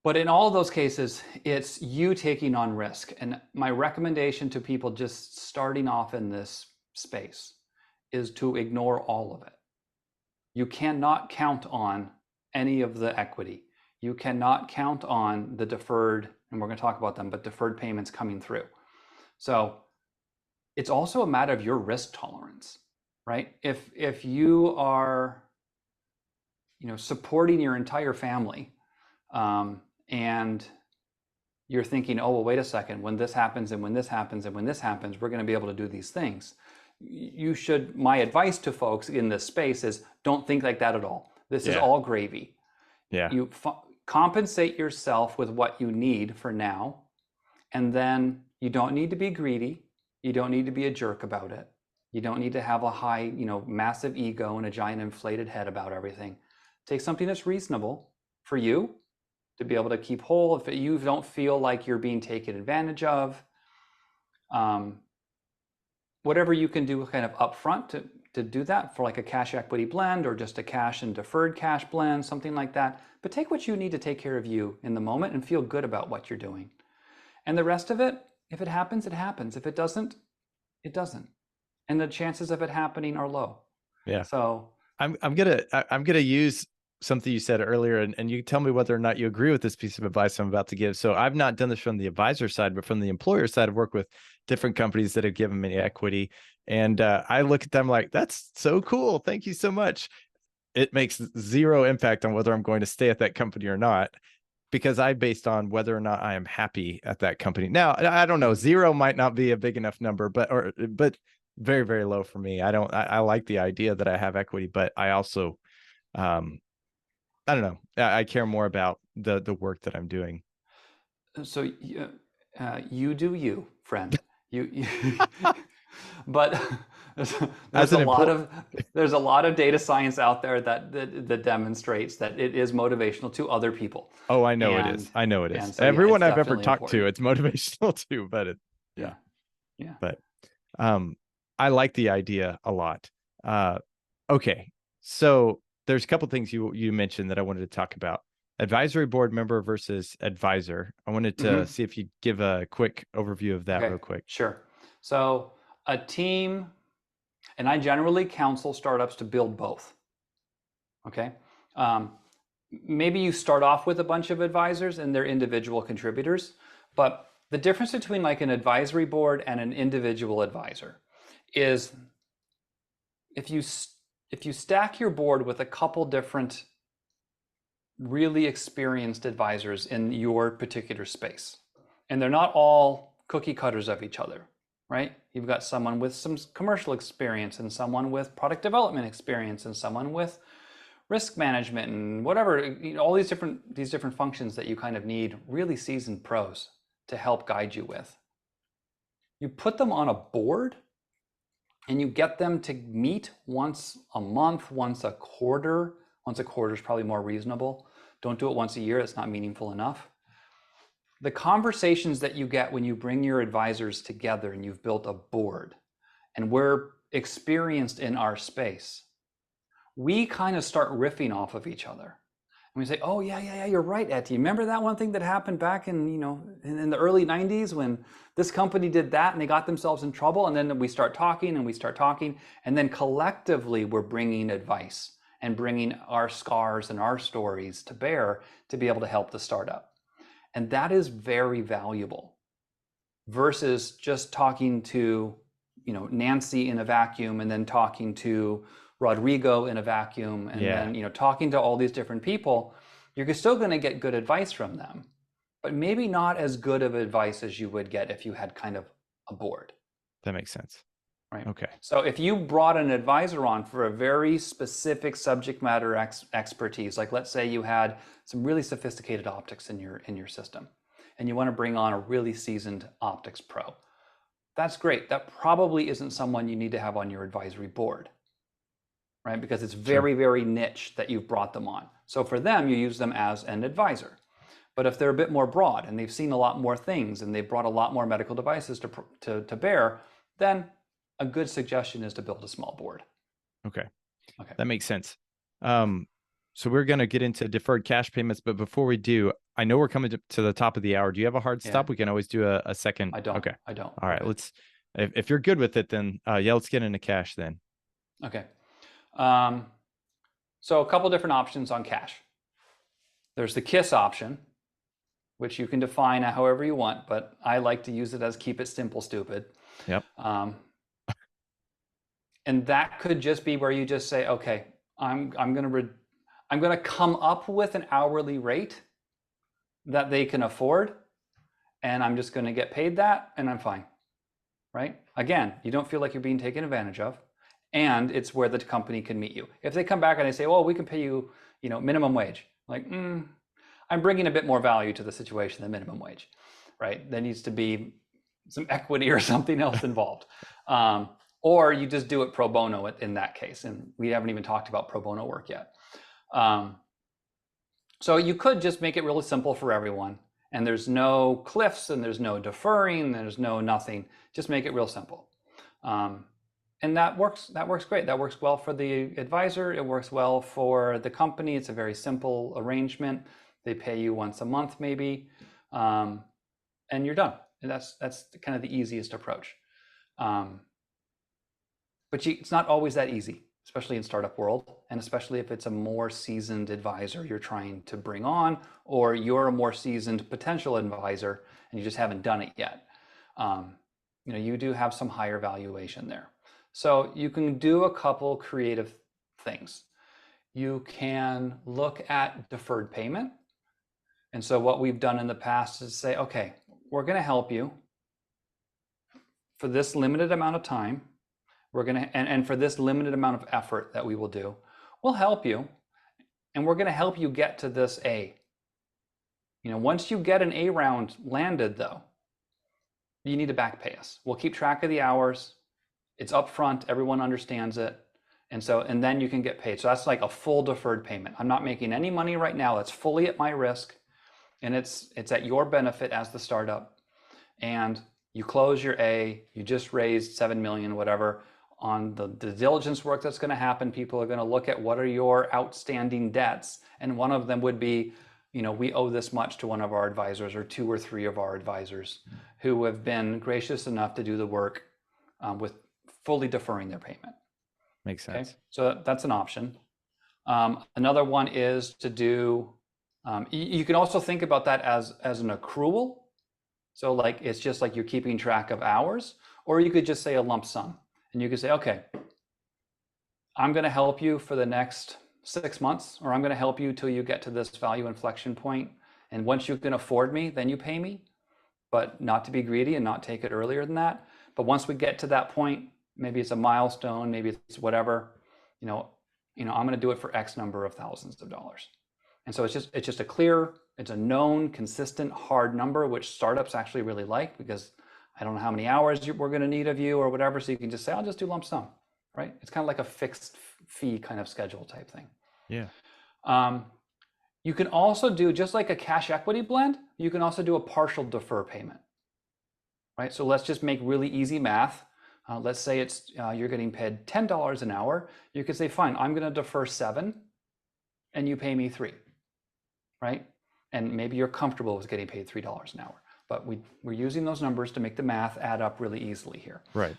but in all of those cases, it's you taking on risk. And my recommendation to people just starting off in this space is to ignore all of it. You cannot count on any of the equity. You cannot count on the deferred, and we're going to talk about them, but deferred payments coming through. So it's also a matter of your risk tolerance, right? If you are, supporting your entire family, and you're thinking, oh, well, wait a second, when this happens and when this happens and when this happens, we're going to be able to do these things. My advice to folks in this space is don't think like that at all. This is all gravy. Yeah. You compensate yourself with what you need for now, and then you don't need to be greedy. You don't need to be a jerk about it. You don't need to have a high, massive ego and a giant inflated head about everything. Take something that's reasonable for you to be able to keep whole. If you don't feel like you're being taken advantage of, whatever you can do kind of upfront to do that for like a cash equity blend or just a cash and deferred cash blend, something like that. But take what you need to take care of you in the moment and feel good about what you're doing. And the rest of it, if it happens, it happens. If it doesn't, it doesn't. And the chances of it happening are low. Yeah. So I'm gonna use something you said earlier, and you tell me whether or not you agree with this piece of advice I'm about to give. So I've not done this from the advisor side, but from the employer side, I've worked with different companies that have given me equity, and I look at them like, that's so cool. Thank you so much. It makes zero impact on whether I'm going to stay at that company or not, because I based on whether or not I am happy at that company. Now, I don't know, zero might not be a big enough number, but very, very low for me. I like the idea that I have equity, but I also, I don't know. I care more about the work that I'm doing. So you do you, friend. You but As an employee, there's a lot of data science out there that demonstrates that it is motivational to other people. oh, I know it And is. I know it and is. so yeah, Everyone it's I've ever definitely talked to, important. it's motivational too. But Yeah. Yeah. but I like the idea a lot. Okay, so there's a couple things you mentioned that I wanted to talk about. Advisory board member versus advisor. I wanted to see if you'd give a quick overview of that Okay, real quick. sure. So a team, and I generally counsel startups to build both. Okay. Um, Maybe you start off with a bunch of advisors and they're individual contributors, but the difference between like an advisory board and an individual advisor is if you stack your board with a couple different really experienced advisors in your particular space, and they're not all cookie cutters of each other, right? You've got someone with some commercial experience and someone with product development experience and someone with risk management and whatever, all these different functions that you kind of need really seasoned pros to help guide you with. You put them on a board and you get them to meet once a month, once a quarter. Once a quarter is probably more reasonable. Don't do it once a year, it's not meaningful enough. The conversations that you get when you bring your advisors together and you've built a board and we're experienced in our space, we kind of start riffing off of each other. And we say, oh, yeah, you're right, Etty. Remember that one thing that happened back in the early 90s when this company did that and they got themselves in trouble? And then we start talking and we start talking. And then collectively, we're bringing advice and bringing our scars and our stories to bear to be able to help the startup. And that is very valuable versus just talking to, Nancy in a vacuum and then talking to Rodrigo in a vacuum and then, talking to all these different people. You're still going to get good advice from them, but maybe not as good of advice as you would get if you had kind of a board. That makes sense. Right. Okay. So if you brought an advisor on for a very specific subject matter expertise, like let's say you had some really sophisticated optics in your system, and you want to bring on a really seasoned optics pro, that's great. That probably isn't someone you need to have on your advisory board, right? Because it's very, very niche that you've brought them on. So for them, you use them as an advisor. But if they're a bit more broad and they've seen a lot more things and they've brought a lot more medical devices to bear, then a good suggestion is to build a small board. Okay. Okay. That makes sense. So we're going to get into deferred cash payments, but before we do, I know we're coming to the top of the hour. Do you have a hard Yeah, stop? We can always do a second. I don't. Okay. I don't. All We're right. good. If you're good with it, then yeah, let's get into cash then. Okay. So a couple different options on cash. There's the KISS option, which you can define however you want, but I like to use it as keep it simple, stupid. Yep. And that could just be where you just say, okay, I'm gonna come up with an hourly rate that they can afford, and I'm just gonna get paid that, and I'm fine, right? Again, you don't feel like you're being taken advantage of, and it's where the company can meet you. If they come back and they say, well, we can pay you, minimum wage, like, I'm bringing a bit more value to the situation than minimum wage, right? There needs to be some equity or something else involved. Or you just do it pro bono in that case. And we haven't even talked about pro bono work yet. So you could just make it really simple for everyone. And there's no cliffs and there's no deferring, there's no nothing. Just make it real simple. And that works great. That works well for the advisor. It works well for the company. It's a very simple arrangement. They pay you once a month maybe, and you're done. And that's kind of the easiest approach. But it's not always that easy, especially in startup world, and especially if it's a more seasoned advisor you're trying to bring on, or you're a more seasoned potential advisor and you just haven't done it yet. You do have some higher valuation there. So you can do a couple creative things. You can look at deferred payment. And so what we've done in the past is say, okay, we're going to help you for this limited amount of time. We're going to, and for this limited amount of effort that we will do, we'll help you. And we're going to help you get to this A. Once you get an A round landed though, you need to back pay us. We'll keep track of the hours. It's upfront. Everyone understands it. And then you can get paid. So that's like a full deferred payment. I'm not making any money right now. That's fully at my risk. And it's at your benefit as the startup. And you close your A, you just raised 7 million, whatever. On the diligence work that's going to happen, people are going to look at what are your outstanding debts. And one of them would be, we owe this much to one of our advisors or 2 or 3 of our advisors who have been gracious enough to do the work with fully deferring their payment. Makes sense. Okay? So that's an option. Another one is to do, you can also think about that as an accrual. So like, it's just like you're keeping track of hours, or you could just say a lump sum. And you could say, okay, I'm going to help you for the next 6 months, or I'm going to help you till you get to this value inflection point. And once you can afford me, then you pay me, but not to be greedy and not take it earlier than that. But once we get to that point, maybe it's a milestone, maybe it's whatever, I'm going to do it for X number of thousands of dollars. And so it's just a clear, it's a known, consistent, hard number, which startups actually really like, because I don't know how many hours we're going to need of you or whatever. So you can just say, I'll just do lump sum, right? It's kind of like a fixed fee kind of schedule type thing. Yeah. You can also do, just like a cash equity blend, you can also do a partial defer payment, right? So let's just make really easy math. Let's say it's you're getting paid $10 an hour. You could say, fine, I'm going to defer 7 and you pay me 3, right? And maybe you're comfortable with getting paid $3 an hour. But we're using those numbers to make the math add up really easily here. Right.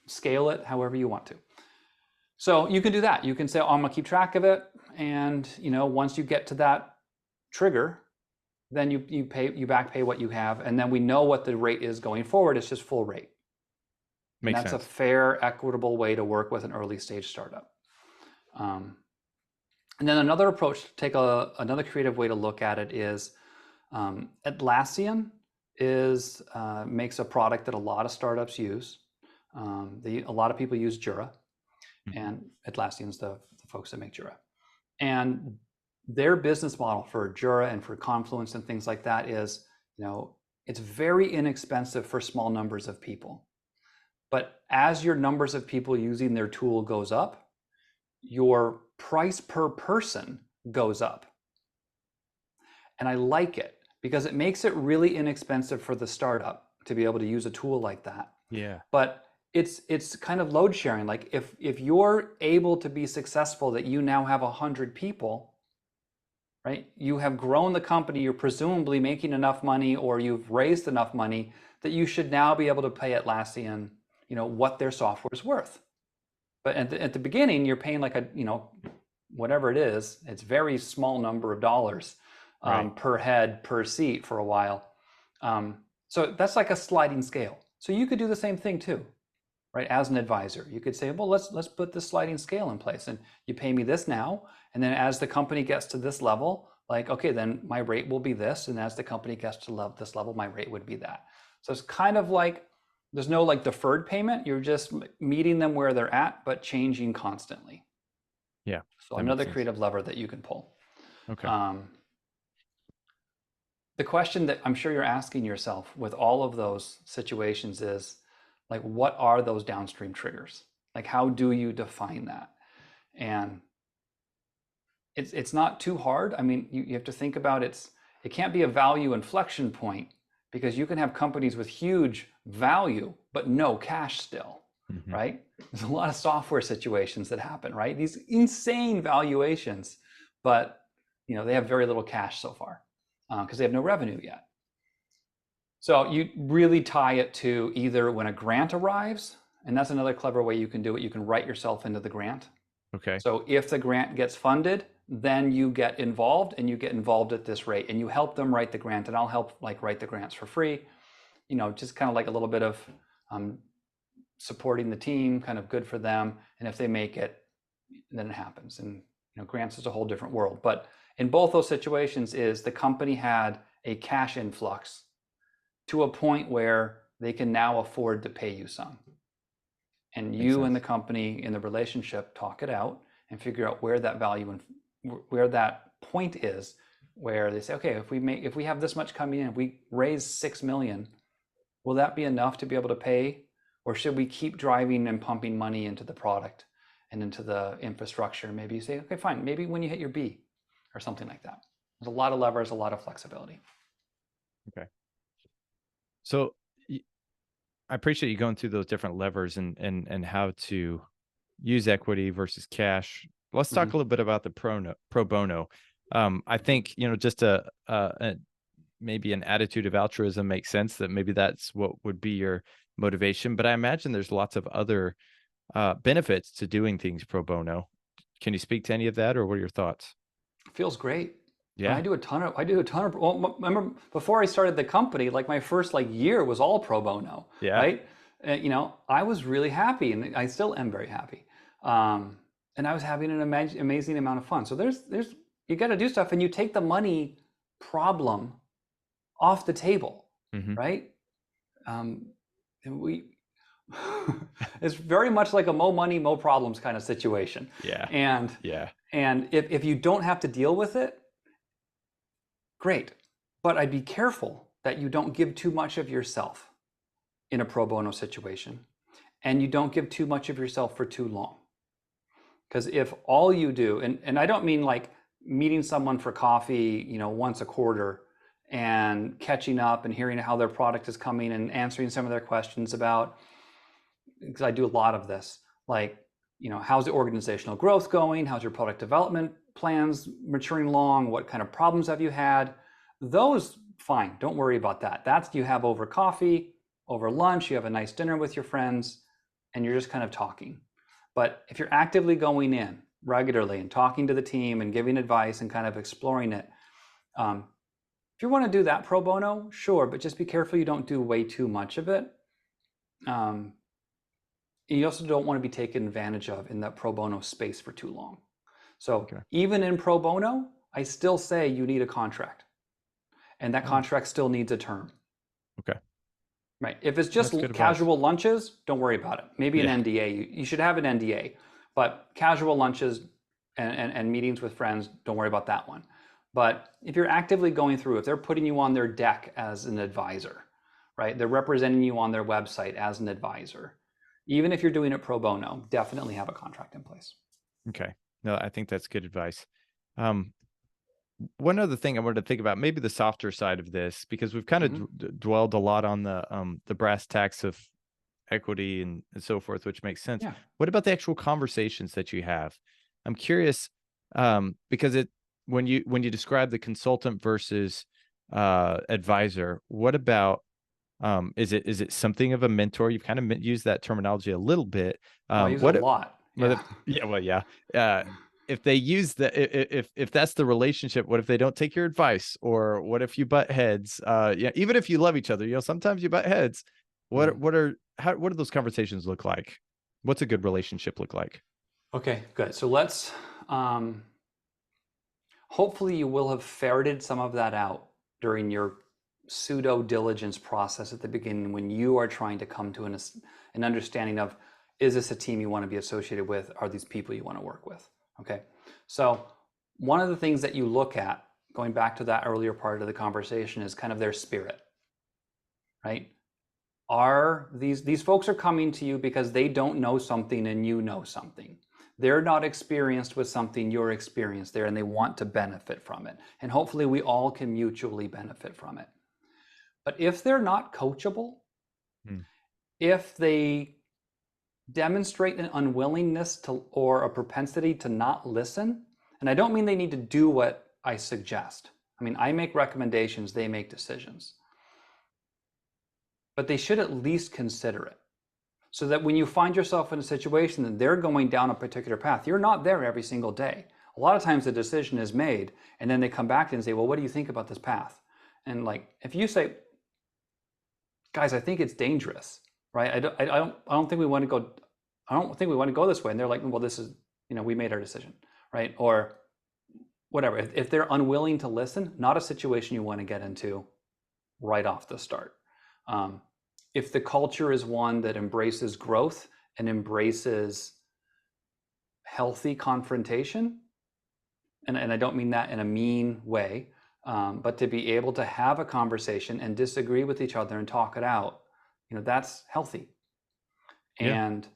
Scale it however you want to. So you can do that. You can say, oh, I'm gonna keep track of it. And once you get to that trigger, then you back pay what you have. And then we know what the rate is going forward. It's just full rate. Makes sense. That's a fair, equitable way to work with an early stage startup. And then another approach, take another creative way to look at it is Atlassian makes a product that a lot of startups use. A lot of people use Jira, and Atlassian's the folks that make Jira. And their business model for Jira and for Confluence and things like that is, it's very inexpensive for small numbers of people. But as your numbers of people using their tool goes up, your price per person goes up. And I like it, because it makes it really inexpensive for the startup to be able to use a tool like that. Yeah. But it's kind of load sharing. Like if you're able to be successful, that you now have 100 people, right? You have grown the company, you're presumably making enough money, or you've raised enough money that you should now be able to pay Atlassian, what their software is worth. But at the beginning, you're paying like whatever it is, it's very small number of dollars per head, per seat for a while. So that's like a sliding scale. So you could do the same thing too, right? As an advisor, you could say, well, let's put this sliding scale in place, and you pay me this now, and then as the company gets to this level, like, okay, then my rate will be this, and as the company gets to this level, my rate would be that. So it's kind of like there's no like deferred payment. You're just meeting them where they're at, but changing constantly. Yeah. So another creative lever that you can pull. Okay. The question that I'm sure you're asking yourself with all of those situations is, like, what are those downstream triggers? Like, how do you define that? And it's not too hard. I mean, you have to think about it can't be a value inflection point, because you can have companies with huge value but no cash still, right? There's a lot of software situations that happen, right? These insane valuations, but they have very little cash so far because they have no revenue yet. So you really tie it to either when a grant arrives, and that's another clever way you can do it. You can write yourself into the grant. Okay. So if the grant gets funded, then you get involved, and you get involved at this rate, and you help them write the grant, and I'll help write the grants for free. Just kind of like a little bit of supporting the team, kind of good for them. And if they make it, then it happens. And grants is a whole different world. But in both those situations, is the company had a cash influx to a point where they can now afford to pay you some. And you and the company in the relationship talk it out and figure out where that value and where that point is, where they say, okay, if we have this much coming in, if we raise 6 million, will that be enough to be able to pay? Or should we keep driving and pumping money into the product and into the infrastructure? Maybe you say, okay, fine. Maybe when you hit your B or something like that. There's a lot of levers, a lot of flexibility. Okay. So I appreciate you going through those different levers and how to use equity versus cash. Let's talk a little bit about the pro bono. I think, just maybe an attitude of altruism makes sense, that maybe that's what would be your motivation. But I imagine there's lots of other benefits to doing things pro bono. Can you speak to any of that, or what are your thoughts? Feels great. Yeah. I do a ton of, well, remember before I started the company, like my first year was all pro bono, right? I was really happy, and I still am very happy. And I was having an amazing amount of fun. So you got to do stuff, and you take the money problem off the table, right? And it's very much like a mo money, mo problems kind of situation. Yeah. And if you don't have to deal with it, great. But I'd be careful that you don't give too much of yourself in a pro bono situation, and you don't give too much of yourself for too long. Because if all you do, and I don't mean like meeting someone for coffee, once a quarter and catching up and hearing how their product is coming and answering some of their questions about, because I do a lot of this, like, how's the organizational growth going? How's your product development plans maturing along? What kind of problems have you had? Those, fine, don't worry about that. That's you have over coffee, over lunch, you have a nice dinner with your friends, and you're just kind of talking. But if you're actively going in regularly and talking to the team and giving advice and kind of exploring it, if you want to do that pro bono, sure, but just be careful you don't do way too much of it. You also don't want to be taken advantage of in that pro bono space for too long. So even in pro bono, I still say you need a contract, and that contract still needs a term. Okay. Right. If it's just casual lunches, don't worry about it. Maybe an NDA. You should have an NDA, but casual lunches and meetings with friends, don't worry about that one. But if you're actively going through, if they're putting you on their deck as an advisor, right? They're representing you on their website as an advisor. Even if you're doing it pro bono, definitely have a contract in place. Okay. No, I think that's good advice. One other thing I wanted to think about, maybe the softer side of this, because we've kind of dwelled a lot on the brass tacks of equity and so forth, which makes sense. Yeah. What about the actual conversations that you have? I'm curious, because when you describe the consultant versus advisor, what about is it something of a mentor? You've kind of used that terminology a little bit. Oh, I use it a What lot. Well, Yeah. yeah, well, yeah. Uh, if they use the if that's the relationship, what if they don't take your advice, or what if you butt heads? Yeah, even if you love each other, sometimes you butt heads. Mhm. What do those conversations look like? What's a good relationship look like? Okay, good. So let's, um, hopefully you will have ferreted some of that out during your pseudo diligence process at the beginning when you are trying to come to an understanding of, is this a team you want to be associated with? Are these people you want to work with? Okay. So one of the things that you look at, going back to that earlier part of the conversation, is kind of their spirit, right? Are these folks are coming to you because they don't know something and you know something. They're not experienced with something you're experienced there, and they want to benefit from it. And hopefully we all can mutually benefit from it. But if they're not coachable, Hmm. if they demonstrate an unwillingness to, or a propensity to not listen, and I don't mean they need to do what I suggest. I mean, I make recommendations, they make decisions. But they should at least consider it. So that when you find yourself in a situation that they're going down a particular path, you're not there every single day. A lot of times the decision is made and then they come back and say, well, what do you think about this path? And like, if you say, guys, I think it's dangerous, right? I don't think we want to go, I don't think we want to go this way. And they're like, well, this is, we made our decision, right? Or whatever. If they're unwilling to listen, not a situation you want to get into right off the start. If the culture is one that embraces growth and embraces healthy confrontation, and I don't mean that in a mean way, but to be able to have a conversation and disagree with each other and talk it out, that's healthy. Yeah. And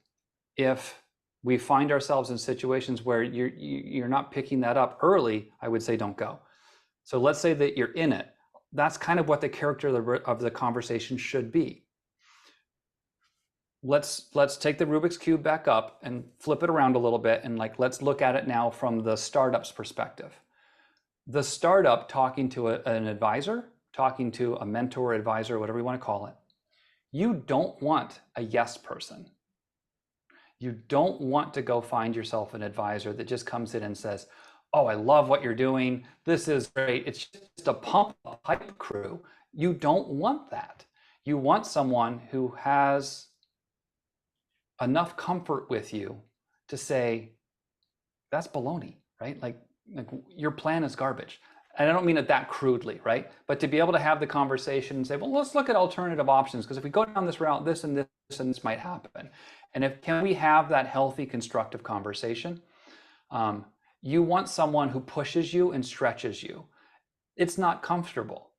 if we find ourselves in situations where you're not picking that up early, I would say don't go. So let's say that you're in it. That's kind of what the character of the conversation should be. Let's take the Rubik's Cube back up and flip it around a little bit, and let's look at it now from the startup's perspective. The startup talking to an advisor, talking to a mentor, advisor, whatever you want to call it. You don't want a yes person. You don't want to go find yourself an advisor that just comes in and says, oh, I love what you're doing. This is great. It's just a pump up hype crew. You don't want that. You want someone who has enough comfort with you to say, that's baloney, right? Like your plan is garbage. And I don't mean it that crudely, right? But to be able to have the conversation and say, well, let's look at alternative options, because if we go down this route, this and this and this might happen. And can we have that healthy, constructive conversation? You want someone who pushes you and stretches you. It's not comfortable,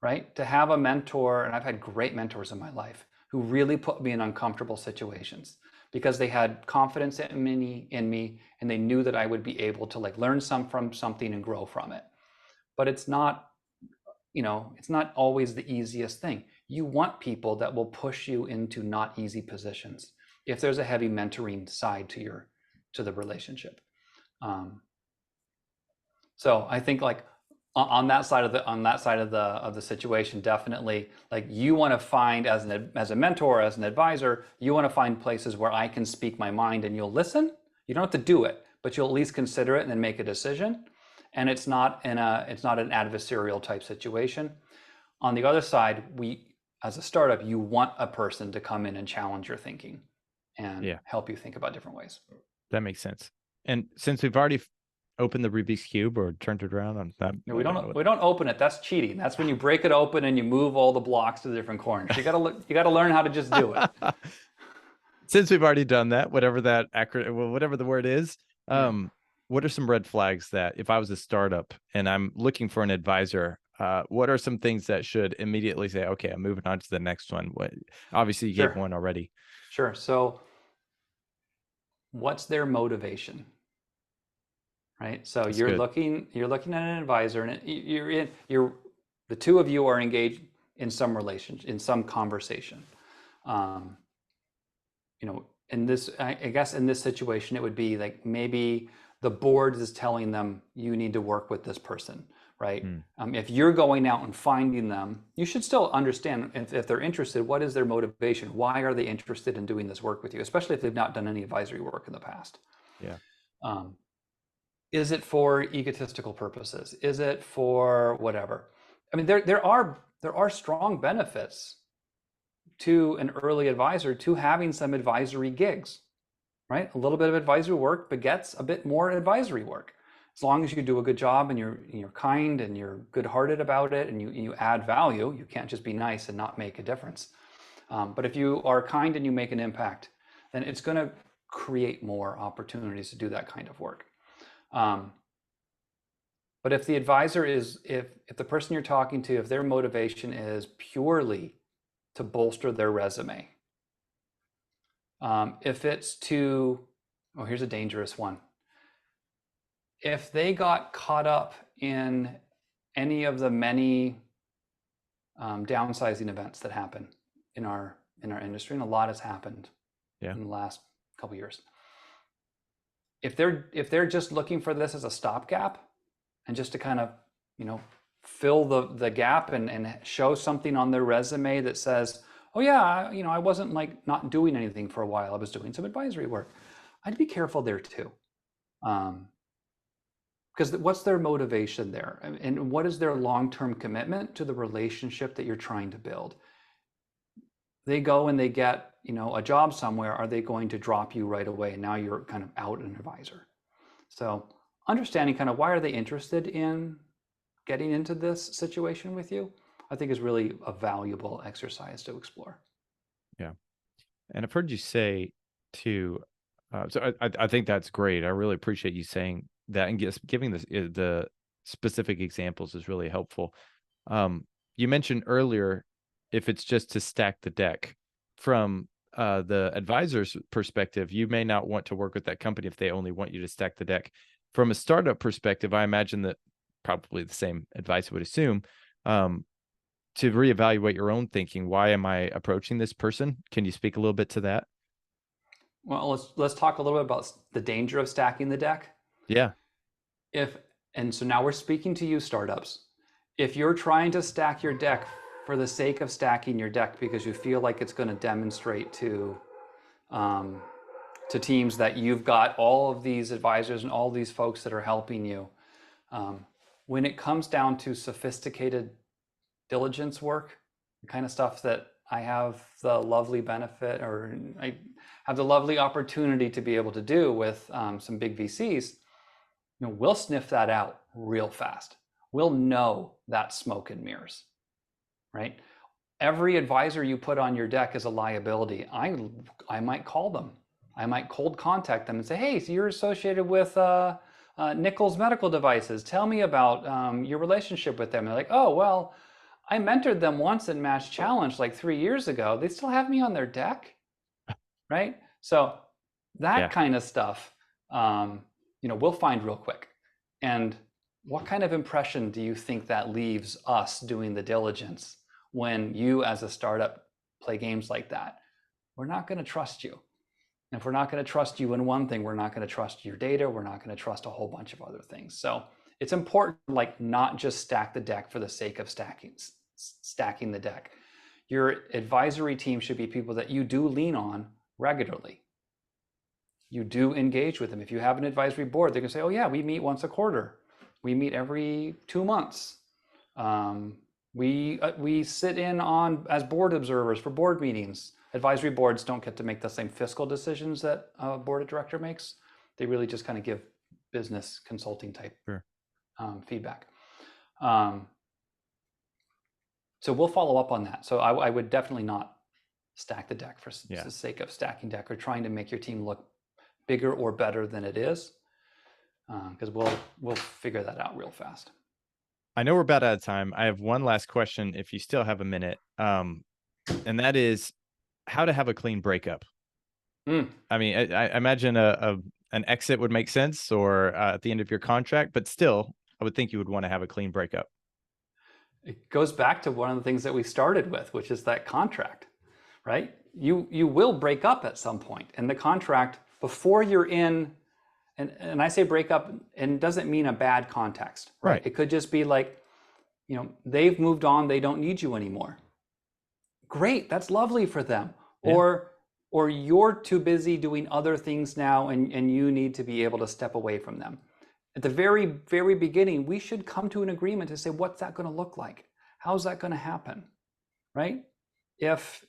right? To have a mentor, and I've had great mentors in my life who really put me in uncomfortable situations because they had confidence in me, and they knew that I would be able to learn from something and grow from it. But it's not, it's not always the easiest thing. You want people that will push you into not easy positions if there's a heavy mentoring side to the relationship. So I think on that side of the situation, definitely you want to find as a mentor, as an advisor, you want to find places where I can speak my mind and you'll listen. You don't have to do it, but you'll at least consider it and then make a decision. And it's not an adversarial type situation. On the other side, as a startup, you want a person to come in and challenge your thinking and Yeah, help you think about different ways. that makes sense. And since we've already opened the Rubik's Cube or turned it around on that, No, I don't know. we don't open it. That's cheating. That's when you break it open and you move all the blocks to the different corners. You gotta learn how to just do it. Since we've already done that, whatever whatever the word is, Yeah. what are some red flags that if I was a startup and I'm looking for an advisor, what are some things that should immediately say, okay, I'm moving on to the next one? Obviously you gave Sure. one already. Sure. So what's their motivation? Right. So That's good. you're looking at an advisor, and the two of you are engaged in some relationship, in some conversation. In this, I guess in this situation, it would be maybe the board is telling them you need to work with this person, right? Mm. If you're going out and finding them, you should still understand if they're interested, what is their motivation? Why are they interested in doing this work with you, especially if they've not done any advisory work in the past? Yeah. Is it for egotistical purposes? Is it for whatever? I mean, there are strong benefits to an early advisor to having some advisory gigs, right? A little bit of advisory work begets a bit more advisory work. As long as you do a good job and you're kind and you're good-hearted about it and you add value, you can't just be nice and not make a difference. But if you are kind and you make an impact, then it's going to create more opportunities to do that kind of work. But if the advisor is, if the person you're talking to, if their motivation is purely to bolster their resume, if it's to, oh, here's a dangerous one. If they got caught up in any of the many downsizing events that happen in our industry, and a lot has happened in the last couple of years. If they're just looking for this as a stopgap and just to kind of, fill the gap and show something on their resume that says, oh yeah, I wasn't like not doing anything for a while. I was doing some advisory work. I'd be careful there too. Because what's their motivation there? And what is their long-term commitment to the relationship that you're trying to build? They go and they get, a job somewhere. Are they going to drop you right away? And now you're kind of out an advisor. So understanding kind of why are they interested in getting into this situation with you, I think is really a valuable exercise to explore. Yeah. And I've heard you say too, so I think that's great. I really appreciate you saying that and giving the specific examples is really helpful. You mentioned earlier, if it's just to stack the deck from the advisor's perspective, you may not want to work with that company if they only want you to stack the deck. From a startup perspective, I imagine that probably the same advice I would assume, to reevaluate your own thinking. Why am I approaching this person? Can you speak a little bit to that? Well, let's talk a little bit about the danger of stacking the deck. Yeah. And so now we're speaking to you startups. If you're trying to stack your deck for the sake of stacking your deck because you feel like it's going to demonstrate to teams that you've got all of these advisors and all these folks that are helping you, when it comes down to sophisticated diligence work, the kind of stuff that I have the lovely benefit, or I have the lovely opportunity to be able to do with some big VCs, we'll sniff that out real fast. We'll know that smoke and mirrors, right? Every advisor you put on your deck is a liability. I might call them. I might cold contact them and say, hey, so you're associated with Nichols Medical Devices. Tell me about your relationship with them. And they're like, oh, well, I mentored them once in Mass Challenge like 3 years ago. They still have me on their deck, right? So that kind of stuff, we'll find real quick. And what kind of impression do you think that leaves us doing the diligence when you as a startup play games like that? We're not going to trust you. And if we're not going to trust you in one thing, we're not going to trust your data. We're not going to trust a whole bunch of other things. So it's important, like, not just stack the deck for the sake of stacking the deck. Your advisory team should be people that you do lean on regularly. You do engage with them. If you have an advisory board, they can say, oh yeah, we meet once a quarter. We meet every 2 months. We sit in on as board observers for board meetings. Advisory boards don't get to make the same fiscal decisions that a board of director makes. They really just kind of give business consulting type feedback. So we'll follow up on that. So I would definitely not stack the deck for the sake of stacking deck or trying to make your team look bigger or better than it is, because we'll figure that out real fast. I know we're about out of time. I have one last question if you still have a minute, and that is how to have a clean breakup. I mean, I imagine an exit would make sense, or at the end of your contract, but still, I would think you would want to have a clean breakup. It goes back to one of the things that we started with, which is that contract, right? You will break up at some point, and the contract, before you're in and I say break up, and it doesn't mean a bad context, right? Right. It could just be like, they've moved on, they don't need you anymore. Great, that's lovely for them. Yeah. Or you're too busy doing other things now, and you need to be able to step away from them. At the very, very beginning, we should come to an agreement to say, what's that going to look like? How's that going to happen, right? If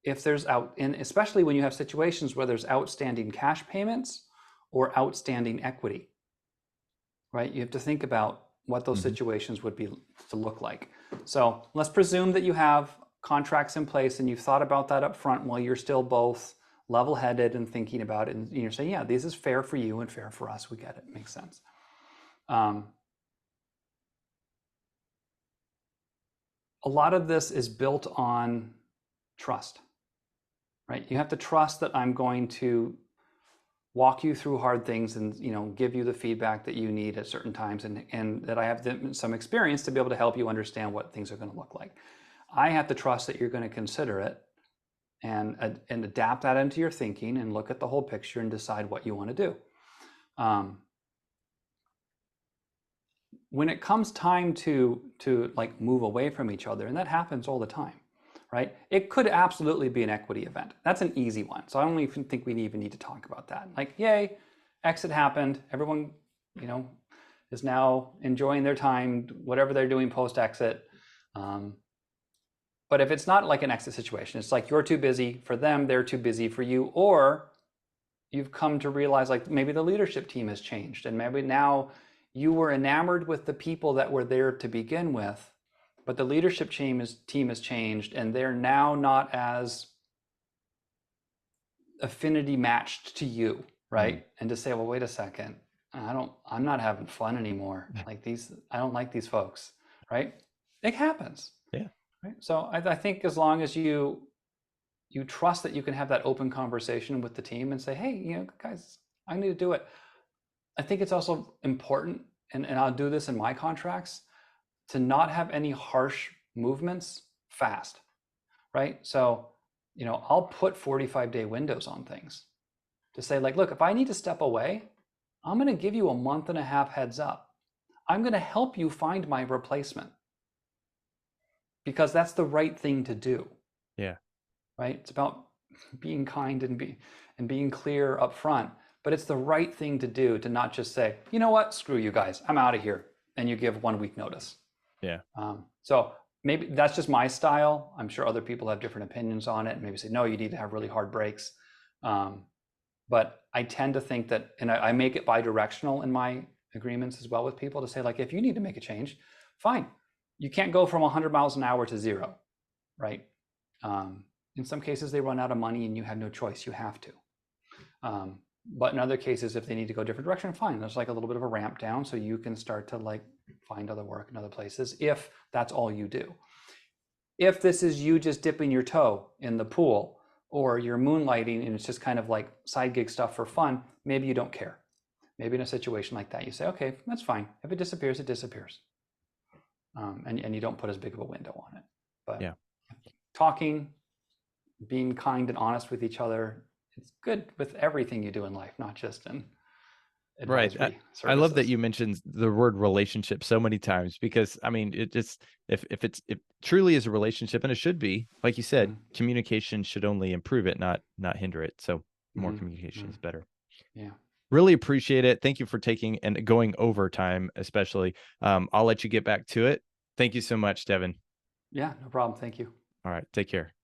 there's and especially when you have situations where there's outstanding cash payments or outstanding equity, right? You have to think about what those situations would be to look like. So let's presume that you have contracts in place and you've thought about that up front while you're still both level-headed and thinking about it, and you're saying, yeah, this is fair for you and fair for us. We get it. Makes sense. A lot of this is built on trust, right? You have to trust that I'm going to walk you through hard things and give you the feedback that you need at certain times, and that I have some experience to be able to help you understand what things are going to look like. I have to trust that you're going to consider it and adapt that into your thinking and look at the whole picture and decide what you want to do. When it comes time to like move away from each other, and that happens all the time, right? It could absolutely be an equity event. That's an easy one. So I don't even think we even need to talk about that. Like, yay, exit happened. Everyone, is now enjoying their time, whatever they're doing post-exit. But if it's not like an exit situation, it's like you're too busy for them, they're too busy for you, or you've come to realize like maybe the leadership team has changed, and maybe now you were enamored with the people that were there to begin with, but the leadership team has changed, and they're now not as affinity matched to you, right? And to say, well, wait a second, I'm not having fun anymore. Like I don't like these folks, right? It happens. Yeah. Right. So I think as long as you trust that you can have that open conversation with the team and say, hey, guys, I need to do it. I think it's also important, and I'll do this in my contracts, to not have any harsh movements fast, right? So, I'll put 45-day windows on things to say, like, look, if I need to step away, I'm going to give you a month and a half heads up. I'm going to help you find my replacement, because that's the right thing to do. Yeah. Right? It's about being kind and being clear up front, but it's the right thing to do, to not just say, you know what, screw you guys, I'm out of here, and you give 1 week notice. Yeah. So maybe that's just my style. I'm sure other people have different opinions on it, and maybe say, no, you need to have really hard breaks. But I tend to think that, and I make it bi-directional in my agreements as well with people, to say, like, if you need to make a change, fine. You can't go from 100 miles an hour to 0, right? In some cases, they run out of money and you have no choice. You have to. But in other cases, if they need to go a different direction, fine. There's like a little bit of a ramp down, so you can start to like find other work in other places, if that's all you do. If this is you just dipping your toe in the pool, or you're moonlighting and it's just kind of like side gig stuff for fun, maybe you don't care. Maybe in a situation like that, you say, okay, that's fine. If it disappears, it disappears. And you don't put as big of a window on it. But yeah, talking, being kind and honest with each other, it's good with everything you do in life, not just in advisory services. I love that you mentioned the word relationship so many times, because I mean, it just, if it truly is a relationship, and it should be, like you said, communication should only improve it, not hinder it. So more communication is better. Yeah. Really appreciate it. Thank you for taking and going over time, especially. I'll let you get back to it. Thank you so much, Devon. Yeah, no problem. Thank you. All right. Take care.